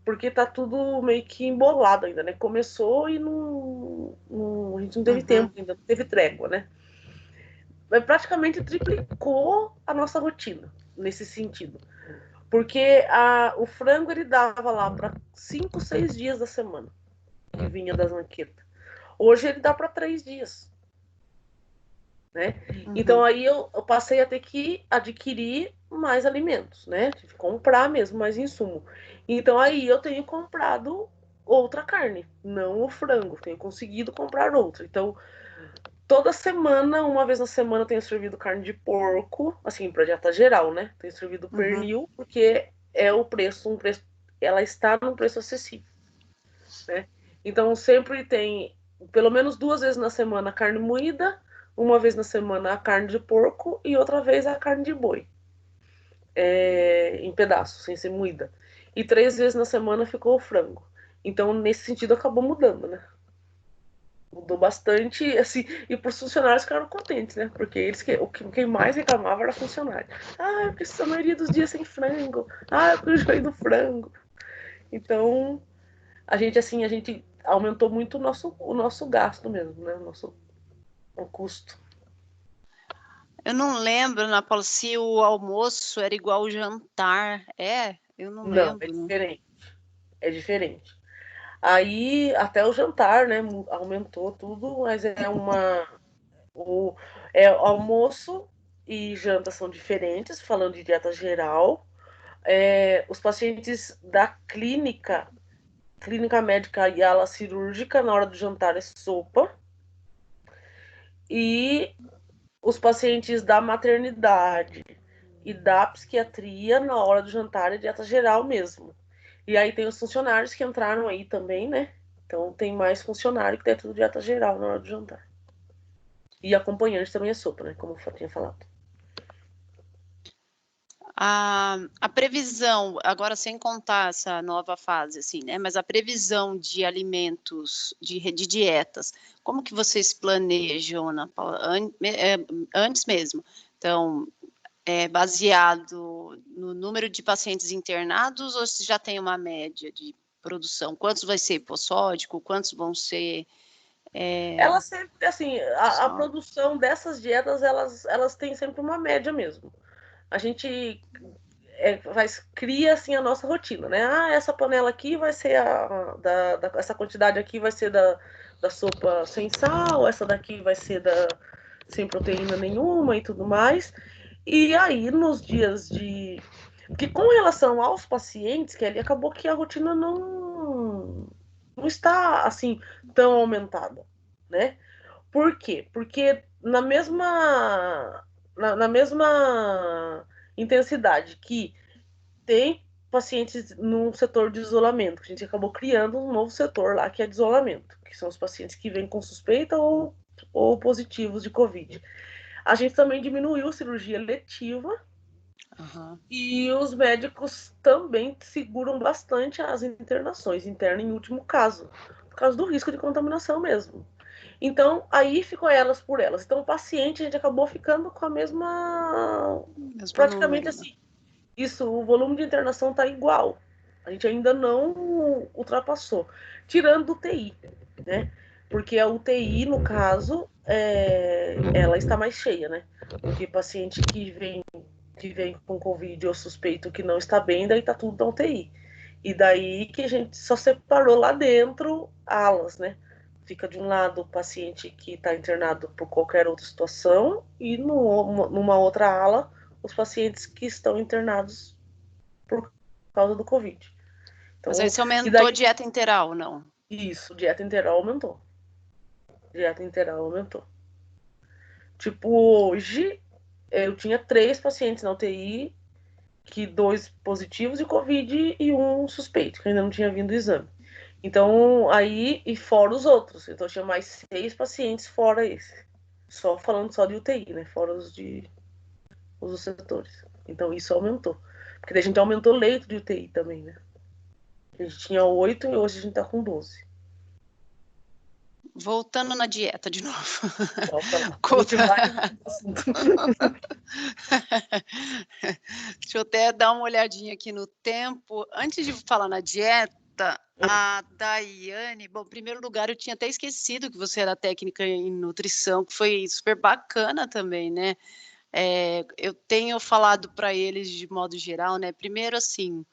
Porque tá tudo meio que embolado ainda, né? Começou e a gente não teve uhum, tempo ainda, não teve trégua, né? Mas praticamente triplicou a nossa rotina nesse sentido. Porque o frango ele dava lá para 5, 6 dias da semana que vinha das banquetas. Hoje ele dá para 3 dias. Né? Então uhum. aí eu passei a ter que adquirir mais alimentos, né? Tive que comprar mesmo mais insumo. Então aí eu tenho comprado outra carne, não o frango, tenho conseguido comprar outra. Então toda semana, uma vez na semana, eu tenho servido carne de porco, assim, para dieta geral, né? Tenho servido Uhum. pernil, porque é o preço, ela está num preço acessível, né? Então sempre tem, pelo menos 2 vezes na semana, carne moída, uma vez na semana a carne de porco e outra vez a carne de boi, em pedaços, sem ser moída. E 3 vezes na semana ficou o frango. Então, nesse sentido, acabou mudando, né? Mudou bastante, assim, e para os funcionários ficaram contentes, né? Porque quem mais reclamava era funcionário. Ah, eu preciso a maioria dos dias sem frango. Ah, eu enjoei do frango. Então, a gente aumentou muito o nosso gasto mesmo, né? O custo. Eu não lembro, Ana Paula, se o almoço era igual ao jantar. Eu não Não, é lembro. Né? diferente. É diferente. Aí, até o jantar, né? Aumentou tudo, mas o, almoço e janta são diferentes, falando de dieta geral. Os pacientes da clínica médica e ala cirúrgica, na hora do jantar é sopa. E os pacientes da maternidade e da psiquiatria, na hora do jantar, é dieta geral mesmo. E aí tem os funcionários que entraram aí também, né? Então tem mais funcionário que dentro do dieta geral na hora do jantar. E acompanhante também é sopa, né? Como eu tinha falado. A previsão, agora sem contar essa nova fase, assim, né, mas a previsão de alimentos, de dietas, como que vocês planejam, Ana Paula, antes mesmo? Então, é baseado no número de pacientes internados ou se já tem uma média de produção? Quantos vai ser hipossódico, quantos vão ser, Ela sempre, assim, a só produção dessas dietas, elas têm sempre uma média mesmo. A gente cria assim a nossa rotina, né? Ah, essa panela aqui vai ser essa quantidade aqui vai ser da sopa sem sal, essa daqui vai ser sem proteína nenhuma e tudo mais. E aí, nos dias de. Porque com relação aos pacientes, que ali acabou que a rotina não está assim tão aumentada, né? Por quê? Porque na mesma intensidade que tem pacientes num setor de isolamento, que a gente acabou criando um novo setor lá que é de isolamento, que são os pacientes que vêm com suspeita ou positivos de Covid. A gente também diminuiu cirurgia letiva. Uhum. E os médicos também seguram bastante as internações, interna em último caso, por causa do risco de contaminação mesmo. Então, aí ficou elas por elas. Então, o paciente, a gente acabou ficando com a mesma. Mesmo Praticamente número, né? assim. Isso, o volume de internação está igual. A gente ainda não ultrapassou. Tirando o UTI, né? Porque a UTI, no caso, ela está mais cheia, né? Porque paciente que vem com Covid ou suspeito que não está bem, daí tá tudo na UTI. E daí que a gente só separou lá dentro alas, né? Fica de um lado o paciente que está internado por qualquer outra situação e numa outra ala os pacientes que estão internados por causa do Covid. Mas aí Então, você e aumentou a daí dieta interal, não? isso, dieta interal aumentou. Dieta interal aumentou. Tipo, hoje eu tinha 3 pacientes na UTI, que 2 positivos de Covid e um suspeito, que ainda não tinha vindo o exame. Então, aí, e fora os outros. Então, tinha mais 6 pacientes fora esse. Só falando só de UTI, né? Fora os setores. Então, isso aumentou. Porque daí a gente aumentou leito de UTI também, né? A gente tinha 8 e hoje a gente tá com 12. Voltando na dieta de novo. Volta lá. A gente Conta. vai no assunto. Deixa eu até dar uma olhadinha aqui no tempo. Antes de falar na dieta, a Daiane, bom, em primeiro lugar, eu tinha até esquecido que você era técnica em nutrição, que foi super bacana também, né? Eu tenho falado para eles de modo geral, né? Primeiro, assim,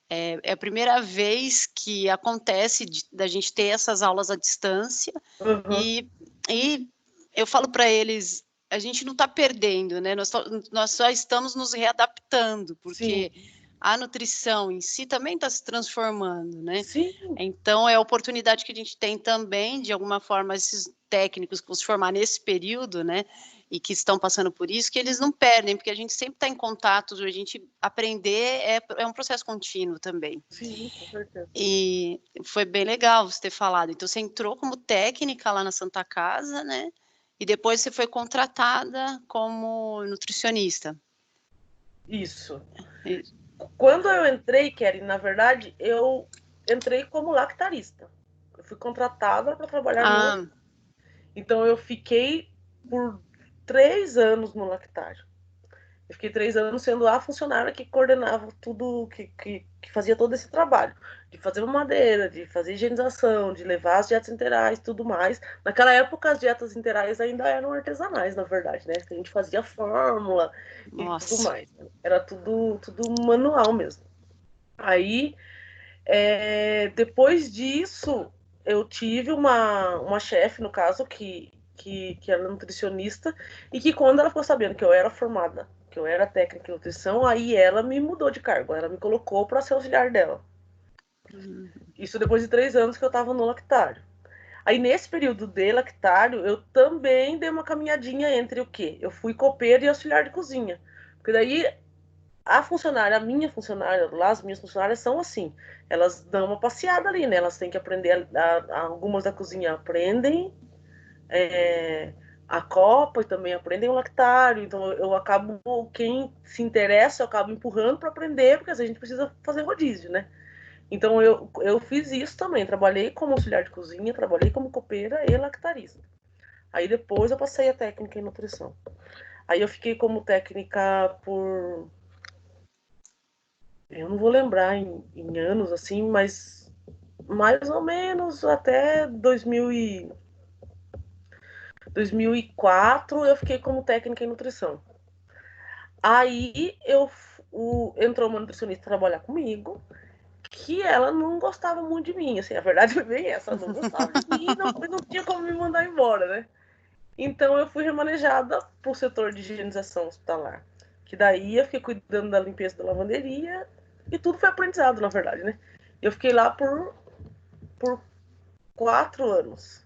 é a primeira vez que acontece da gente ter essas aulas à distância Uhum. e eu falo para eles, a gente não está perdendo, né? Nós só estamos nos readaptando, Sim, porque a nutrição em si também está se transformando, né? sim, Então, é a oportunidade que a gente tem também, de alguma forma, esses técnicos que vão se formar nesse período, né? E que estão passando por isso, que eles não perdem, porque a gente sempre está em contato, a gente aprender é um processo contínuo também. sim, com certeza. E foi bem legal você ter falado. Então, você entrou como técnica lá na Santa Casa, né? E depois você foi contratada como nutricionista. Isso. E- Quando eu entrei, Kelly, na verdade, eu entrei como lactarista. Eu fui contratada para trabalhar no Ah, lactário. Então, eu fiquei por 3 anos no lactário. Eu fiquei 3 anos sendo a funcionária que coordenava tudo, que fazia todo esse trabalho. De fazer madeira, de fazer higienização, de levar as dietas interais e tudo mais. Naquela época, as dietas interais ainda eram artesanais, na verdade, né? Que a gente fazia fórmula e tudo nossa. mais. Era tudo manual mesmo. Aí, depois disso, eu tive uma chefe, no caso, que era nutricionista, e que quando ela ficou sabendo que eu era formada, que eu era técnica em nutrição, aí ela me mudou de cargo, ela me colocou para ser auxiliar dela. Isso depois de 3 anos que eu estava no lactário. Aí nesse período de lactário, eu também dei uma caminhadinha entre o quê? Eu fui copeira e auxiliar de cozinha. Porque daí a minha funcionária lá, as minhas funcionárias são assim, elas dão uma passeada ali, né? Elas têm que aprender, algumas da cozinha aprendem a copa e também aprendem o lactário. Então eu acabo, quem se interessa, eu acabo empurrando para aprender, porque às vezes a gente precisa fazer rodízio, né? Então eu fiz isso também. Trabalhei como auxiliar de cozinha, trabalhei como copeira e lactarista. Aí depois eu passei a técnica em nutrição. Aí eu fiquei como técnica por... Eu não vou lembrar em anos, assim, mas mais ou menos até 2004 eu fiquei como técnica em nutrição. Aí entrou uma nutricionista trabalhar comigo, que ela não gostava muito de mim, assim, a verdade foi bem essa, ela não gostava de mim e não tinha como me mandar embora, né? Então eu fui remanejada para o setor de higienização hospitalar, que daí eu fiquei cuidando da limpeza da lavanderia e tudo foi aprendizado, na verdade, né? Eu fiquei lá por 4 anos.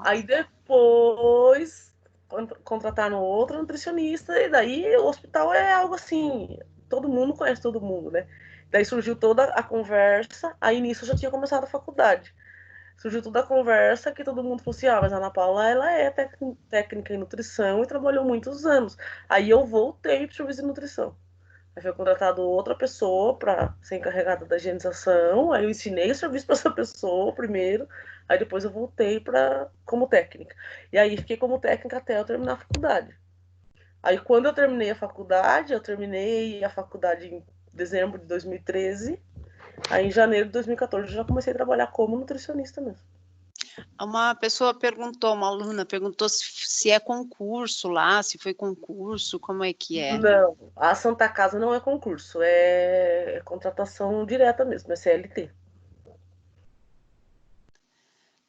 Aí depois contrataram outra nutricionista e daí o hospital é algo assim, todo mundo conhece todo mundo, né? Daí surgiu toda a conversa, aí nisso eu já tinha começado a faculdade. Surgiu toda a conversa que todo mundo falou assim, mas a Ana Paula, ela é técnica em nutrição e trabalhou muitos anos. Aí eu voltei para o serviço de nutrição. Aí foi contratado outra pessoa para ser encarregada da higienização. Aí eu ensinei o serviço para essa pessoa primeiro. Aí depois eu voltei como técnica. E aí fiquei como técnica até eu terminar a faculdade. Aí quando eu terminei a faculdade em dezembro de 2013. Aí em janeiro de 2014 eu já comecei a trabalhar como nutricionista mesmo. Uma pessoa perguntou, uma aluna perguntou se é concurso lá, se foi concurso, como é que é? Não, a Santa Casa não é concurso, é contratação direta mesmo, é CLT.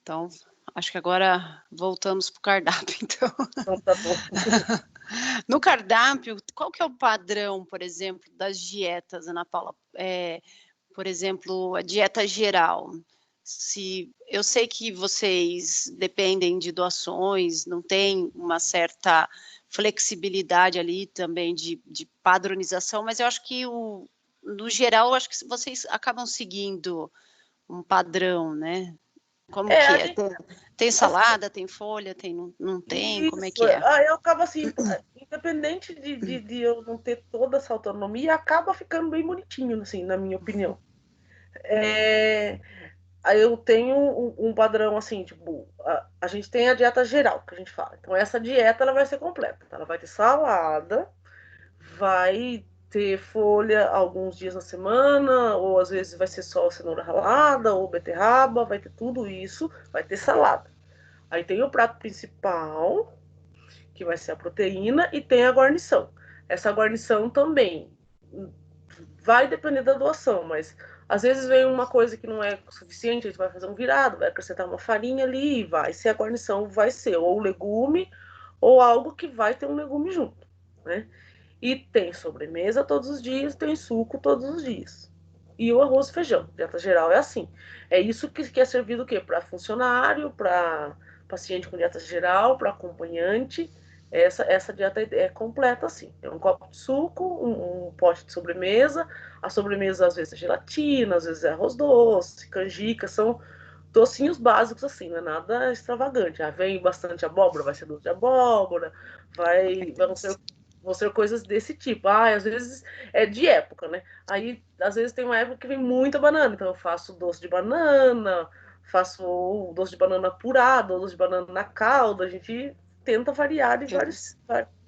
Então, acho que agora voltamos para o cardápio, então. Então tá bom. No cardápio, qual que é o padrão, por exemplo, das dietas, Ana Paula? Por exemplo, a dieta geral. Se eu sei que vocês dependem de doações, não tem uma certa flexibilidade ali também de padronização, mas eu acho que no geral, eu acho que vocês acabam seguindo um padrão, né? Como que A é? gente, Tem assim, salada, tem folha, não tem? Como é isso, que é? aí eu acabo assim, independente de eu não ter toda essa autonomia, acaba ficando bem bonitinho, assim, na minha opinião. Aí eu tenho um padrão assim, tipo, a gente tem a dieta geral que a gente fala. Então essa dieta ela vai ser completa. Ela vai ter salada, vai ter folha alguns dias na semana, ou às vezes vai ser só cenoura ralada, ou beterraba, vai ter tudo isso, vai ter salada. Aí tem o prato principal, que vai ser a proteína, e tem a guarnição. Essa guarnição também vai depender da doação, mas às vezes vem uma coisa que não é suficiente, a gente vai fazer um virado, vai acrescentar uma farinha ali e vai ser a guarnição, vai ser ou legume ou algo que vai ter um legume junto, né? E tem sobremesa todos os dias, tem suco todos os dias. E o arroz e feijão. Dieta geral é assim. É isso que é servido o quê? Para funcionário, para paciente com dieta geral, para acompanhante. Essa dieta é completa assim. É um copo de suco, um pote de sobremesa. A sobremesa às vezes é gelatina, às vezes é arroz doce, canjica, são docinhos básicos assim, não é nada extravagante. Vem bastante abóbora, vai ser doce de abóbora, vão ser coisas desse tipo. Às vezes é de época, né? Aí, às vezes tem uma época que vem muita banana, então eu faço doce de banana, faço doce de banana apurado, doce de banana na calda, a gente tenta variar de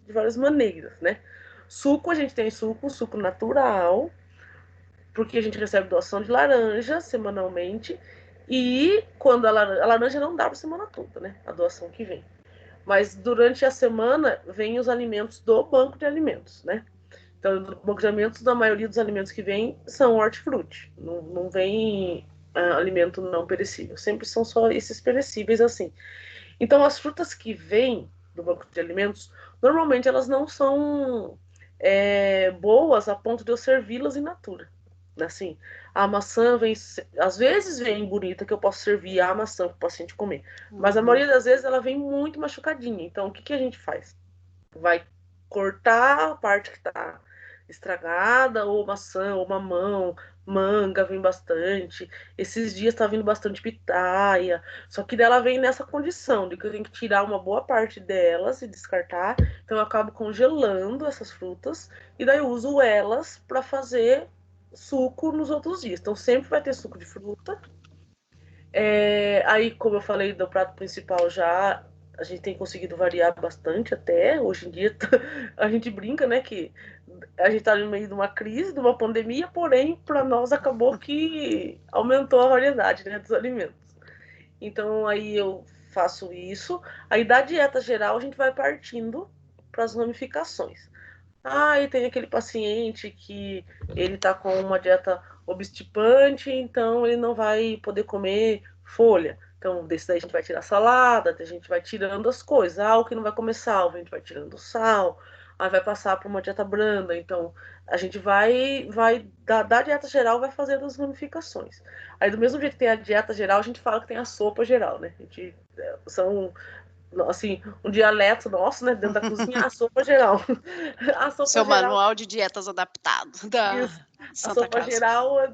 várias maneiras, né? Suco, a gente tem suco natural, porque a gente recebe doação de laranja semanalmente, e quando a laranja não dá para semana toda, né? A doação que vem. Mas durante a semana vem os alimentos do banco de alimentos, né? Então, no banco de alimentos, a maioria dos alimentos que vem são hortifruti. Não vem alimento não perecível. Sempre são só esses perecíveis assim. Então, as frutas que vêm do banco de alimentos, normalmente elas não são boas a ponto de eu servi-las in natura. Assim, a maçã vem, às vezes vem bonita que eu posso servir a maçã para o paciente comer, mas a maioria das vezes ela vem muito machucadinha. Então, o que a gente faz? Vai cortar a parte que está estragada, ou maçã, ou mamão, manga vem bastante, esses dias tá vindo bastante pitaia, só que dela vem nessa condição de que eu tenho que tirar uma boa parte delas e descartar, então eu acabo congelando essas frutas e daí eu uso elas para fazer suco nos outros dias. Então sempre vai ter suco de fruta. Aí, como eu falei do prato principal já, a gente tem conseguido variar bastante até. Hoje em dia a gente brinca, né, que a gente está no meio de uma crise, de uma pandemia, porém, para nós acabou que aumentou a variedade, né, dos alimentos. Então, aí eu faço isso. Aí, da dieta geral, a gente vai partindo para as ramificações. E tem aquele paciente que ele está com uma dieta obstipante, então ele não vai poder comer folha. Então, desse daí a gente vai tirar salada, a gente vai tirando as coisas. O que não vai comer sal, a gente vai tirando o sal. Aí vai passar para uma dieta branda. Então, a gente vai da dieta geral, vai fazendo as ramificações. Aí, do mesmo jeito que tem a dieta geral, a gente fala que tem a sopa geral, né? São assim, um dialeto nosso, né, dentro da cozinha, a sopa geral. A sopa Seu geral, manual de dietas adaptado da isso. A Santa sopa Casa. geral é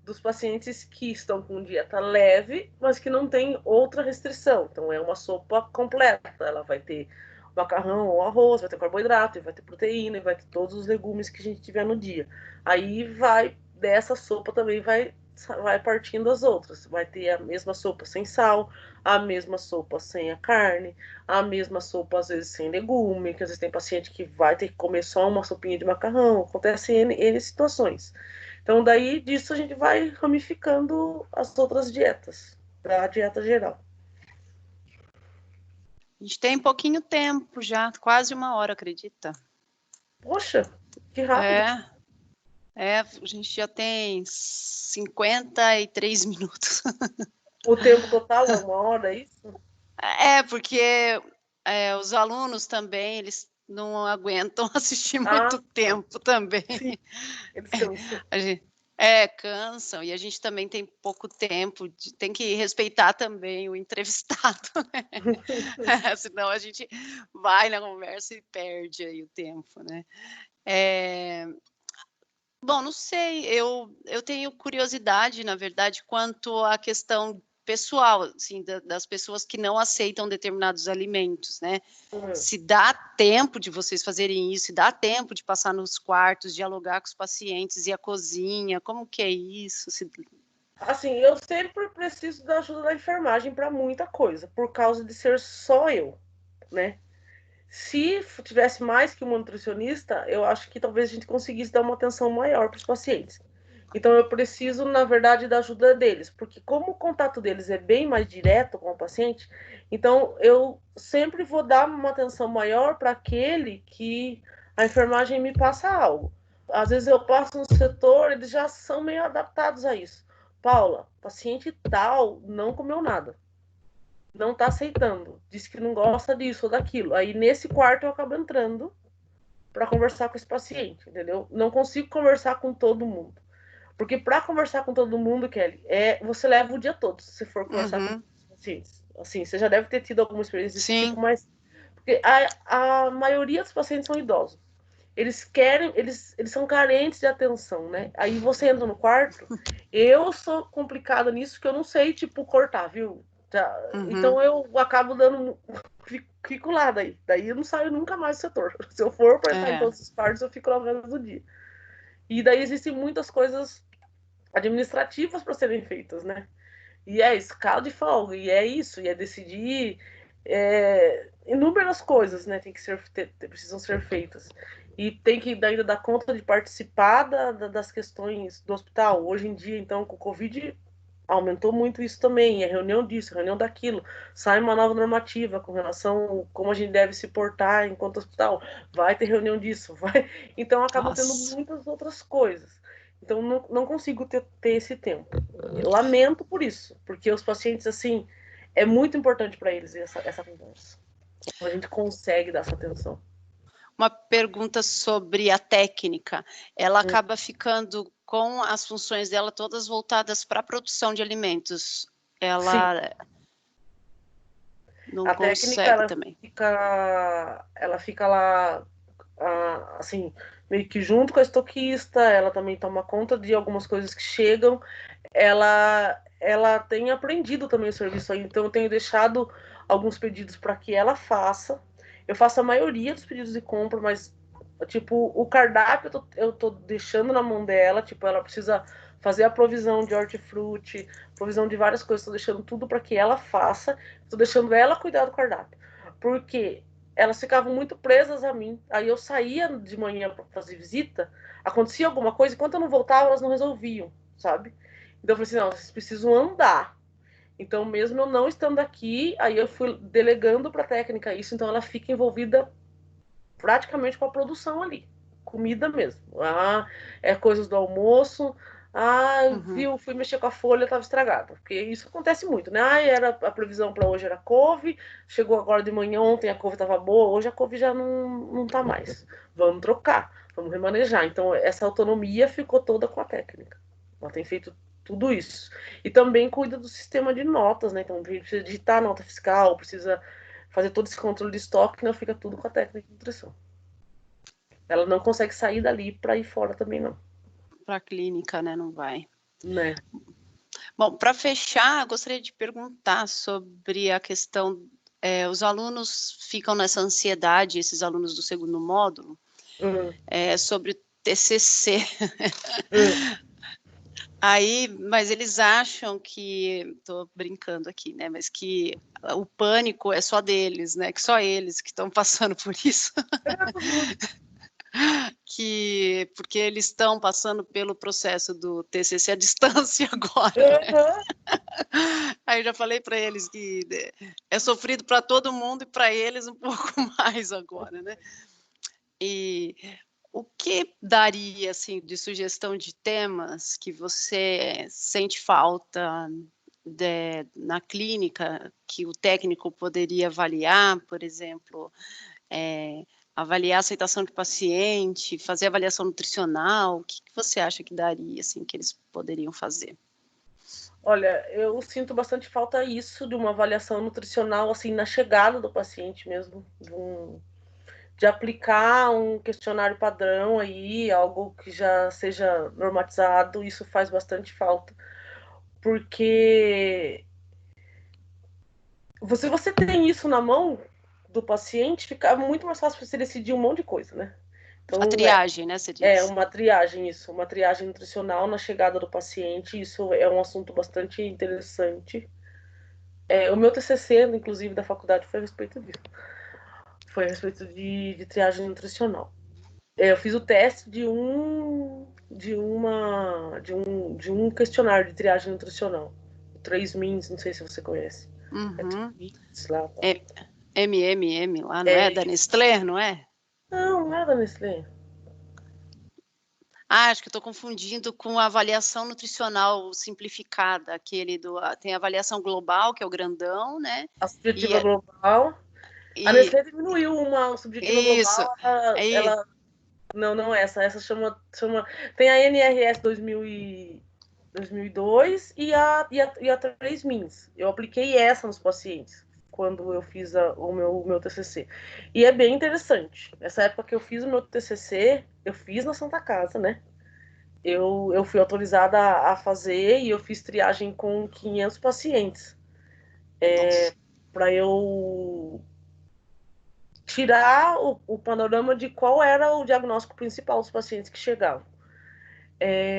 dos pacientes que estão com dieta leve, mas que não tem outra restrição. Então, é uma sopa completa. Ela vai ter macarrão ou arroz, vai ter carboidrato, vai ter proteína, vai ter todos os legumes que a gente tiver no dia. Aí dessa sopa também vai partindo as outras. Vai ter a mesma sopa sem sal, a mesma sopa sem a carne, a mesma sopa às vezes sem legume, que às vezes tem paciente que vai ter que comer só uma sopinha de macarrão. Acontece N situações. Então, daí disso a gente vai ramificando as outras dietas, para a dieta geral. A gente tem pouquinho tempo já, quase 1 hora, acredita? Poxa, que rápido. A gente já tem 53 minutos. O tempo total é 1 hora, é isso? Porque os alunos também, eles não aguentam assistir muito Ah, tempo também. sim, eles cansam. Cansam, e a gente também tem pouco tempo, tem que respeitar também o entrevistado, né? Senão a gente vai na conversa e perde aí o tempo, né? Bom, não sei, eu tenho curiosidade, na verdade, quanto à questão pessoal, assim, das pessoas que não aceitam determinados alimentos, né? Se dá tempo de vocês fazerem isso, se dá tempo de passar nos quartos, dialogar com os pacientes, e a cozinha, como que é isso? Assim, eu sempre preciso da ajuda da enfermagem para muita coisa, por causa de ser só eu, né? Se tivesse mais que uma nutricionista, eu acho que talvez a gente conseguisse dar uma atenção maior para os pacientes. Então, eu preciso, na verdade, da ajuda deles, porque como o contato deles é bem mais direto com o paciente, então eu sempre vou dar uma atenção maior para aquele que a enfermagem me passa algo. Às vezes eu passo no setor, eles já são meio adaptados a isso. Paula, paciente tal não comeu nada, não está aceitando, disse que não gosta disso ou daquilo. Aí nesse quarto eu acabo entrando para conversar com esse paciente, entendeu? Não consigo conversar com todo mundo. Porque para conversar com todo mundo, Kelly, você leva o dia todo, se você for conversar com os pacientes. Assim, você já deve ter tido alguma experiência desse Sim. tipo, mas porque a maioria dos pacientes são idosos. Eles querem, eles são carentes de atenção, né? Aí você entra no quarto, eu sou complicada nisso, que eu não sei, tipo, cortar, viu? Então eu acabo dando, fico lá daí eu não saio nunca mais do setor. Se eu for para entrar em todos os quartos, eu fico lá o resto do dia. E daí existem muitas coisas administrativas para serem feitas, né? E é escala de folga, e é isso, e é decidir inúmeras coisas, né? Precisam ser feitas. E tem que ainda dar conta de participar das questões do hospital. Hoje em dia, então, com o Covid, aumentou muito isso também. É reunião disso, reunião daquilo. Sai uma nova normativa com relação a como a gente deve se portar enquanto hospital. Vai ter reunião disso. Vai. Então, acaba tendo muitas outras coisas. Então, não consigo ter esse tempo. Eu lamento por isso, porque os pacientes, assim, é muito importante para eles essa conversa. A gente consegue dar essa atenção. Uma pergunta sobre a técnica. Ela acaba ficando com as funções dela todas voltadas para a produção de alimentos. Ela não a consegue técnica, também. ela fica lá, assim, meio que junto com a estoquista, ela também toma conta de algumas coisas que chegam. Ela tem aprendido também o serviço aí, então eu tenho deixado alguns pedidos para que ela faça. Eu faço a maioria dos pedidos de compra, mas tipo, o cardápio eu tô deixando na mão dela, tipo, ela precisa fazer a provisão de hortifruti, provisão de várias coisas, tô deixando tudo para que ela faça, tô deixando ela cuidar do cardápio. Porque elas ficavam muito presas a mim. Aí eu saía de manhã para fazer visita, acontecia alguma coisa, enquanto eu não voltava, elas não resolviam, sabe? Então eu falei assim, não, vocês precisam andar. Então, mesmo eu não estando aqui, aí eu fui delegando para a técnica isso, então ela fica envolvida praticamente com a produção ali. Comida mesmo. Ah, é coisas do almoço. Ah, viu, fui mexer com a folha, estava estragada. Porque isso acontece muito, né? Ah, era a previsão para hoje era couve, chegou agora de manhã, ontem a couve estava boa, hoje a couve já não tá mais. Vamos trocar, vamos remanejar. Então, essa autonomia ficou toda com a técnica. Ela tem feito tudo isso. E também cuida do sistema de notas, né? Então, precisa digitar nota fiscal, precisa fazer todo esse controle de estoque, não fica tudo com a técnica de nutrição. Ela não consegue sair dali para ir fora também, não. Para a clínica, né? Não vai. Né? Bom, para fechar, gostaria de perguntar sobre a questão, os alunos ficam nessa ansiedade, esses alunos do segundo módulo, sobre TCC. Aí, mas eles acham que, estou brincando aqui, né, mas que o pânico é só deles, né, que só eles que estão passando por isso. Que, porque eles estão passando pelo processo do TCC à distância agora, né? Aí eu já falei para eles que é sofrido para todo mundo e para eles um pouco mais agora, né? E o que daria, assim, de sugestão de temas que você sente falta na clínica, que o técnico poderia avaliar, por exemplo, avaliar a aceitação de paciente, fazer avaliação nutricional, o que você acha que daria, assim, que eles poderiam fazer? Olha, eu sinto bastante falta isso de uma avaliação nutricional, assim, na chegada do paciente mesmo, de aplicar um questionário padrão aí, algo que já seja normatizado, isso faz bastante falta. Porque se você tem isso na mão do paciente, fica muito mais fácil você decidir um monte de coisa, né? A Então, triagem, né, você é diz? uma triagem isso, uma triagem nutricional na chegada do paciente, isso é um assunto bastante interessante. O meu TCC, inclusive, da faculdade foi a respeito disso. Foi a respeito de triagem nutricional. Eu fiz o teste de um questionário de triagem nutricional. O 3 Mins, não sei se você conhece. É 3 Mins lá, tá? MMM lá, não é? Da Nestlé, não é? Não é da Nestlé. Acho que estou confundindo com a avaliação nutricional simplificada, tem a avaliação global, que é o grandão, né? A E, subjetiva global. A e Nestlé diminuiu uma subjetiva isso, global, aí, ela não é essa chama tem a NRS 2002 e a 3 Mins. Eu apliquei essa nos pacientes quando eu fiz o meu TCC. E é bem interessante. Nessa época que eu fiz o meu TCC, eu fiz na Santa Casa, né? Eu fui autorizada a fazer e eu fiz triagem com 500 pacientes. Para eu tirar o panorama de qual era o diagnóstico principal dos pacientes que chegavam.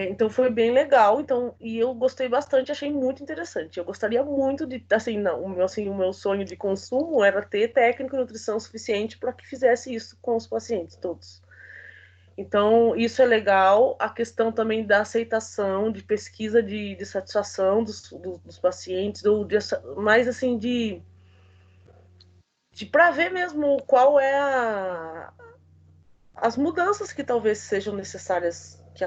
Então foi bem legal, e eu gostei bastante, achei muito interessante. Eu gostaria muito de, assim, não, o meu sonho de consumo era ter técnico de nutrição suficiente para que fizesse isso com os pacientes todos. Então, isso é legal. A questão também da aceitação, de pesquisa de satisfação dos pacientes, mais assim, de para ver mesmo qual é as mudanças que talvez sejam necessárias que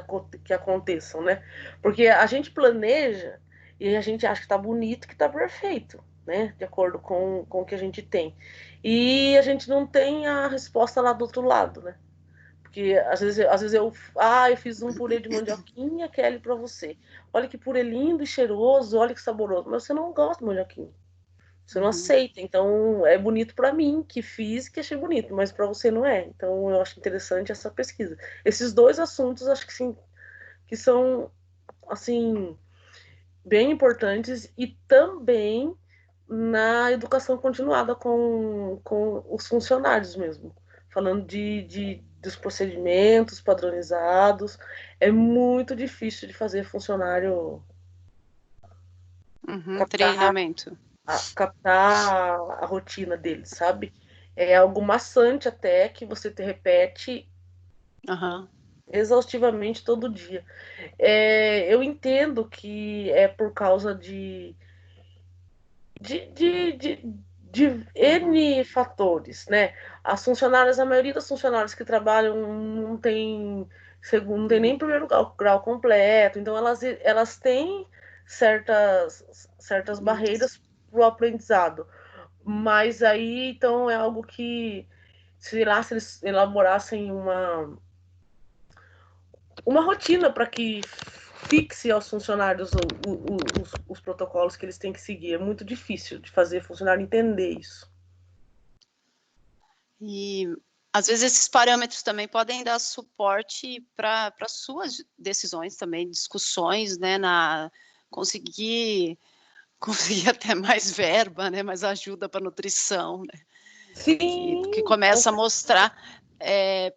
aconteçam, né? Porque a gente planeja e a gente acha que tá bonito, que tá perfeito, né? De acordo com o que a gente tem. E a gente não tem a resposta lá do outro lado, né? Porque às vezes eu fiz um purê de mandioquinha, Kelly, para você. Olha que purê lindo e cheiroso, olha que saboroso. Mas você não gosta de mandioquinha. Você não aceita. Então, é bonito para mim, que fiz, que achei bonito, mas para você não é. Então, eu acho interessante essa pesquisa. Esses dois assuntos, acho que sim, que são, assim, bem importantes e também na educação continuada com os funcionários mesmo. Falando dos procedimentos padronizados. É muito difícil de fazer funcionário captar Treinamento. captar a rotina deles, sabe? É algo maçante até que você te repete exaustivamente todo dia. Eu entendo que é por causa de, de, de, de N fatores, né? As funcionárias, a maioria das funcionárias que trabalham não tem segundo, não tem nem primeiro grau completo, então elas têm certas barreiras para o aprendizado. Mas aí, então, é algo que, sei lá, se eles elaborassem uma rotina para que fixe aos funcionários os protocolos que eles têm que seguir. É muito difícil de fazer funcionário entender isso. E, às vezes, esses parâmetros também podem dar suporte para suas decisões também, discussões, né, conseguir até mais verba, né, mais ajuda para nutrição, né? Sim. Que começa a mostrar,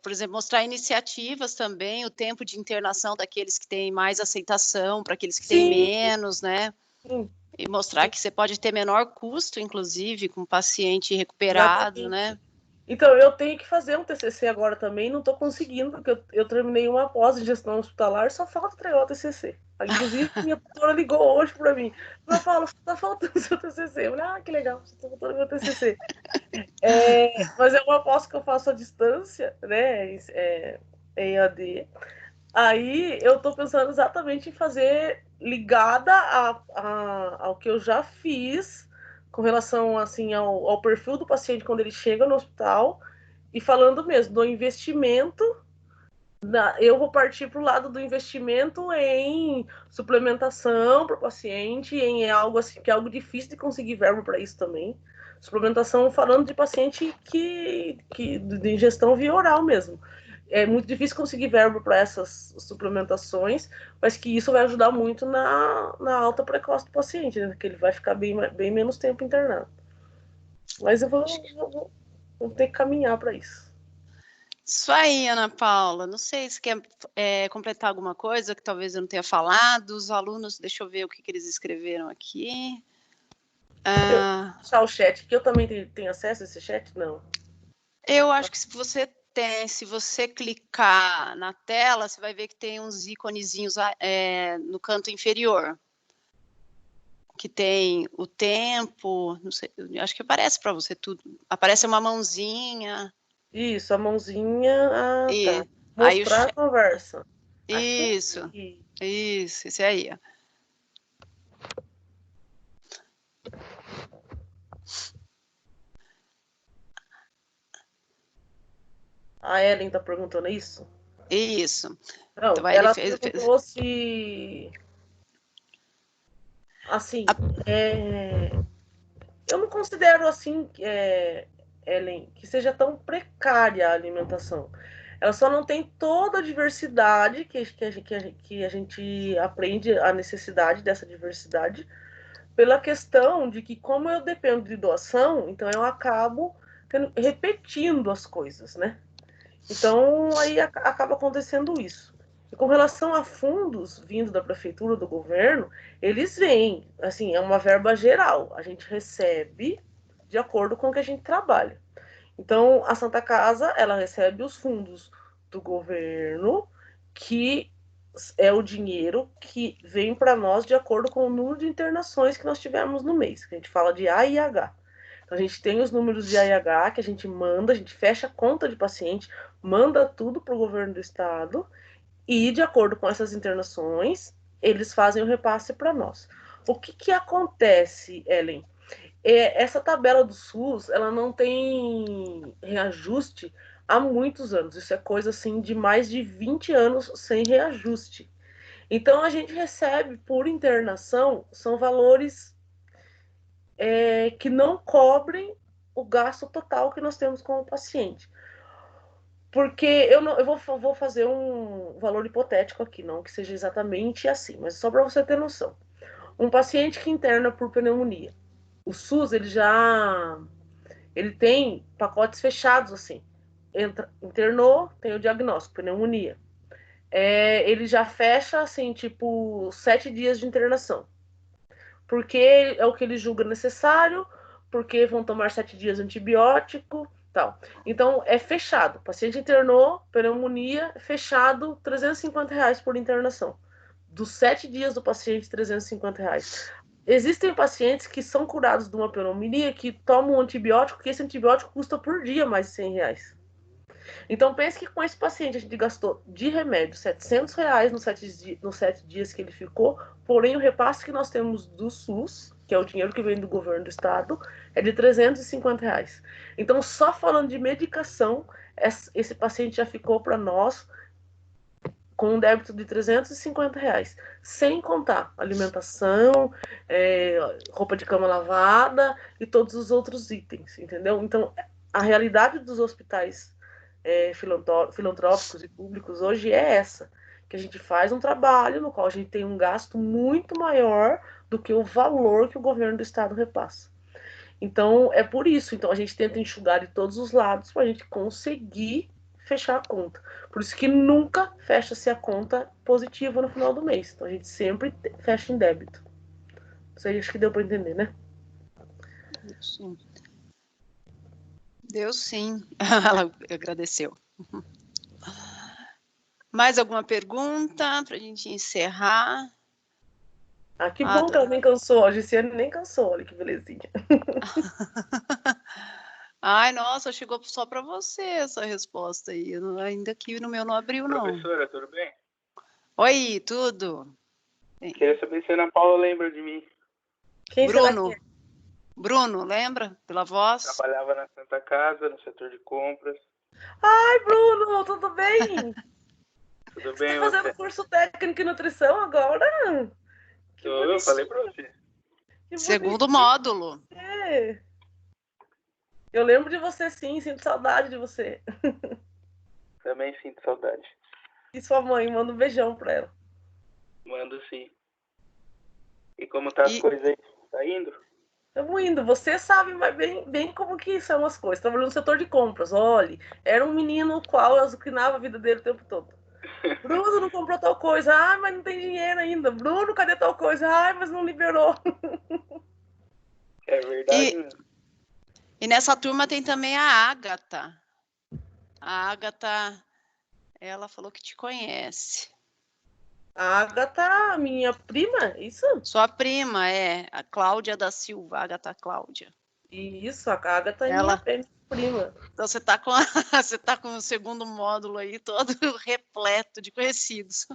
por exemplo, mostrar iniciativas também, o tempo de internação daqueles que têm mais aceitação para aqueles que têm menos, né? Sim. E mostrar que você pode ter menor custo, inclusive, com o paciente recuperado, Exatamente. né? Então, eu tenho que fazer um TCC agora também, não estou conseguindo, porque eu terminei uma pós em gestão hospitalar, só falta entregar o TCC. Inclusive, minha tutora ligou hoje para mim. Ela falou, está faltando o seu TCC. Eu falei, que legal, está faltando meu TCC. Mas é uma pós que eu faço à distância, né, em EAD. Aí, eu estou pensando exatamente em fazer ligada ao que eu já fiz, com relação, assim, ao perfil do paciente quando ele chega no hospital, e falando mesmo do investimento, eu vou partir para o lado do investimento em suplementação para o paciente, em algo assim, que é algo difícil de conseguir verbo para isso também. Suplementação falando de paciente de ingestão via oral mesmo. É muito difícil conseguir verbo para essas suplementações, mas que isso vai ajudar muito na alta precoce do paciente, né? Que ele vai ficar bem menos tempo internado. Mas eu vou ter que caminhar para isso. Isso aí, Ana Paula. Não sei se quer completar alguma coisa que talvez eu não tenha falado. Os alunos, deixa eu ver o que eles escreveram aqui. Deixar o chat, que eu também tenho acesso a esse chat? Não. Eu acho que se você clicar na tela, você vai ver que tem uns íconezinhos no canto inferior. Que tem o tempo, não sei, acho que aparece para você tudo. Aparece uma mãozinha. Isso, a mãozinha. Tá. Mostrar a conversa. Isso, Achei. isso, esse aí. A Ellen tá perguntando isso? Isso. Não, então, ela perguntou se... Assim, eu não considero assim, Ellen, que seja tão precária a alimentação. Ela só não tem toda a diversidade que a gente aprende, a necessidade dessa diversidade, pela questão de que, como eu dependo de doação, então eu acabo repetindo as coisas, né? Então, aí acaba acontecendo isso. E com relação a fundos vindo da prefeitura, do governo, eles vêm, assim, é uma verba geral. A gente recebe de acordo com o que a gente trabalha. Então, a Santa Casa, ela recebe os fundos do governo, que é o dinheiro que vem para nós de acordo com o número de internações que nós tivemos no mês, que a gente fala de A e H. Então, a gente tem os números de A e H que a gente manda, a gente fecha a conta de paciente, manda tudo para o governo do estado e, de acordo com essas internações, eles fazem o repasse para nós. O que acontece, Ellen? Essa tabela do SUS, ela não tem reajuste há muitos anos. Isso é coisa assim de mais de 20 anos sem reajuste. Então a gente recebe por internação, são valores que não cobrem o gasto total que nós temos com o paciente. Porque eu vou fazer um valor hipotético aqui, não que seja exatamente assim, mas só para você ter noção. Um paciente que interna por pneumonia, o SUS ele tem pacotes fechados assim. Internou, tem o diagnóstico, pneumonia. Ele já fecha assim, tipo, 7 dias de internação. Porque é o que ele julga necessário, porque vão tomar 7 dias de antibiótico, tal. Então, é fechado. O paciente internou, pneumonia, fechado, R$ 350 por internação. Dos 7 dias do paciente, R$ 350. Existem pacientes que são curados de uma pneumonia que tomam um antibiótico, que esse antibiótico custa por dia mais de R$ 100. Então, pense que com esse paciente a gente gastou de remédio R$ 700 nos 7 dias que ele ficou, porém o repasse que nós temos do SUS, que é o dinheiro que vem do governo do estado, é de R$ 350. Então, só falando de medicação, esse paciente já ficou para nós com um débito de R$ 350, sem contar alimentação, roupa de cama lavada e todos os outros itens, entendeu? Então, a realidade dos hospitais filantrópicos e públicos hoje é essa, que a gente faz um trabalho no qual a gente tem um gasto muito maior do que o valor que o governo do estado repassa. Então, é por isso. Então, a gente tenta enxugar de todos os lados para a gente conseguir fechar a conta. Por isso que nunca fecha-se a conta positiva no final do mês. Então, a gente sempre fecha em débito. Isso aí acho que deu para entender, né? Sim. Deu sim. Ela agradeceu. Mais alguma pergunta para a gente encerrar? Ah, que bom que ela nem cansou. A Giciane nem cansou. Olha que belezinha. Ai, nossa, chegou só para você essa resposta aí. Ainda aqui no meu não abriu, não. Professora, tudo bem? Oi, tudo? Bem. Queria saber se a Ana Paula lembra de mim. Quem Bruno. será que é? Bruno, lembra? Pela voz? Trabalhava na Santa Casa, no setor de compras. Ai, Bruno, tudo bem? Tudo Você bem, está fazendo curso técnico em nutrição agora? Eu falei pra você. Segundo módulo. Eu lembro de você, sim. Sinto saudade de você. Também sinto saudade. E sua mãe? Manda um beijão pra ela. Mando sim. E como tá as coisas aí? Tá indo? Estamos indo. Você sabe mas bem como que são as coisas. Trabalhando no setor de compras. Olha, era um menino o qual eu azucrinava a vida dele o tempo todo. Bruno, não comprou tal coisa. Ai, mas não tem dinheiro ainda. Bruno, cadê tal coisa? Ai, mas não liberou. É verdade mesmo. E nessa turma tem também a Ágata. A Ágata, ela falou que te conhece. A Ágata, minha prima, isso? Sua prima, a Cláudia da Silva, a Ágata Cláudia. Isso, a Ágata é minha prima. Então você tá com o segundo módulo aí todo repleto de conhecidos.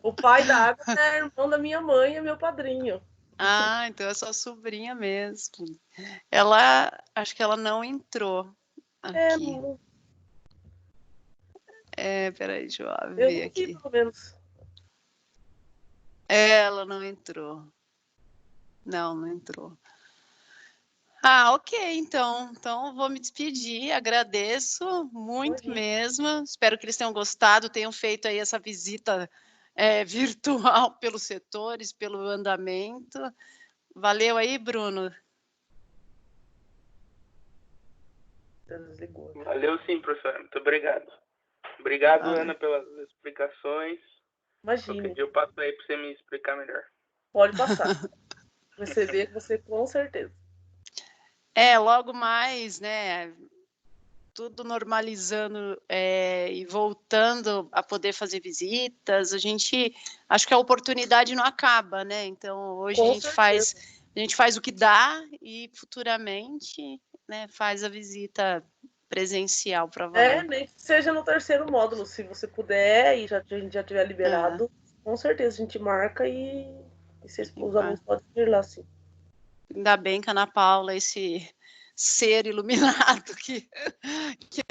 O pai da Ágata é irmão da minha mãe, é meu padrinho. Ah, então é sua sobrinha mesmo. Ela, acho que ela não entrou aqui. Peraí, deixa eu ver aqui. Pelo menos. Ela não entrou. Não entrou. Ah, ok, então vou me despedir, agradeço muito mesmo, espero que eles tenham gostado, tenham feito aí essa visita virtual pelos setores, pelo andamento. Valeu aí, Bruno. Valeu sim, professor, muito obrigado. Obrigado, Ana, pelas explicações. Imagina. Qualquer dia eu passo aí para você me explicar melhor. Pode passar. Você vê que você com certeza. Logo mais, né? Tudo normalizando e voltando a poder fazer visitas, acho que a oportunidade não acaba, né? Então, hoje a gente faz o que dá e futuramente, né, faz a visita presencial para valer. Nem que seja no terceiro módulo, se você puder e a gente já tiver liberado, com certeza a gente marca e os alunos podem ir lá, sim. Ainda bem que a Ana Paula, esse ser iluminado que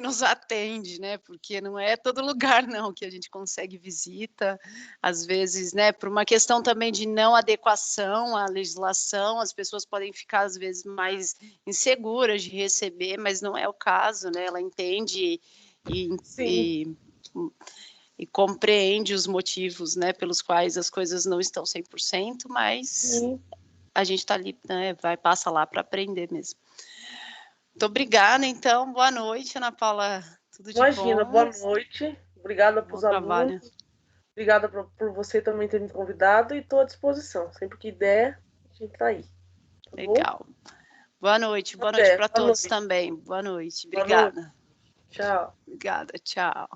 nos atende, né? Porque não é todo lugar, não, que a gente consegue visita. Às vezes, né, por uma questão também de não adequação à legislação, as pessoas podem ficar, às vezes, mais inseguras de receber, mas não é o caso, né? Ela entende e compreende os motivos, né, pelos quais as coisas não estão 100%, mas Sim. a gente está ali, né, passa lá para aprender mesmo. Muito obrigada, então, boa noite, Ana Paula, tudo de Imagina, bom. boa noite, obrigada para Bom os trabalho. alunos, obrigada por você também ter me convidado e estou à disposição, sempre que der, a gente está aí. Tá Legal. bom? Boa noite Até, para boa todos noite. também. Boa noite, Boa noite. obrigada. Tchau. Obrigada, tchau.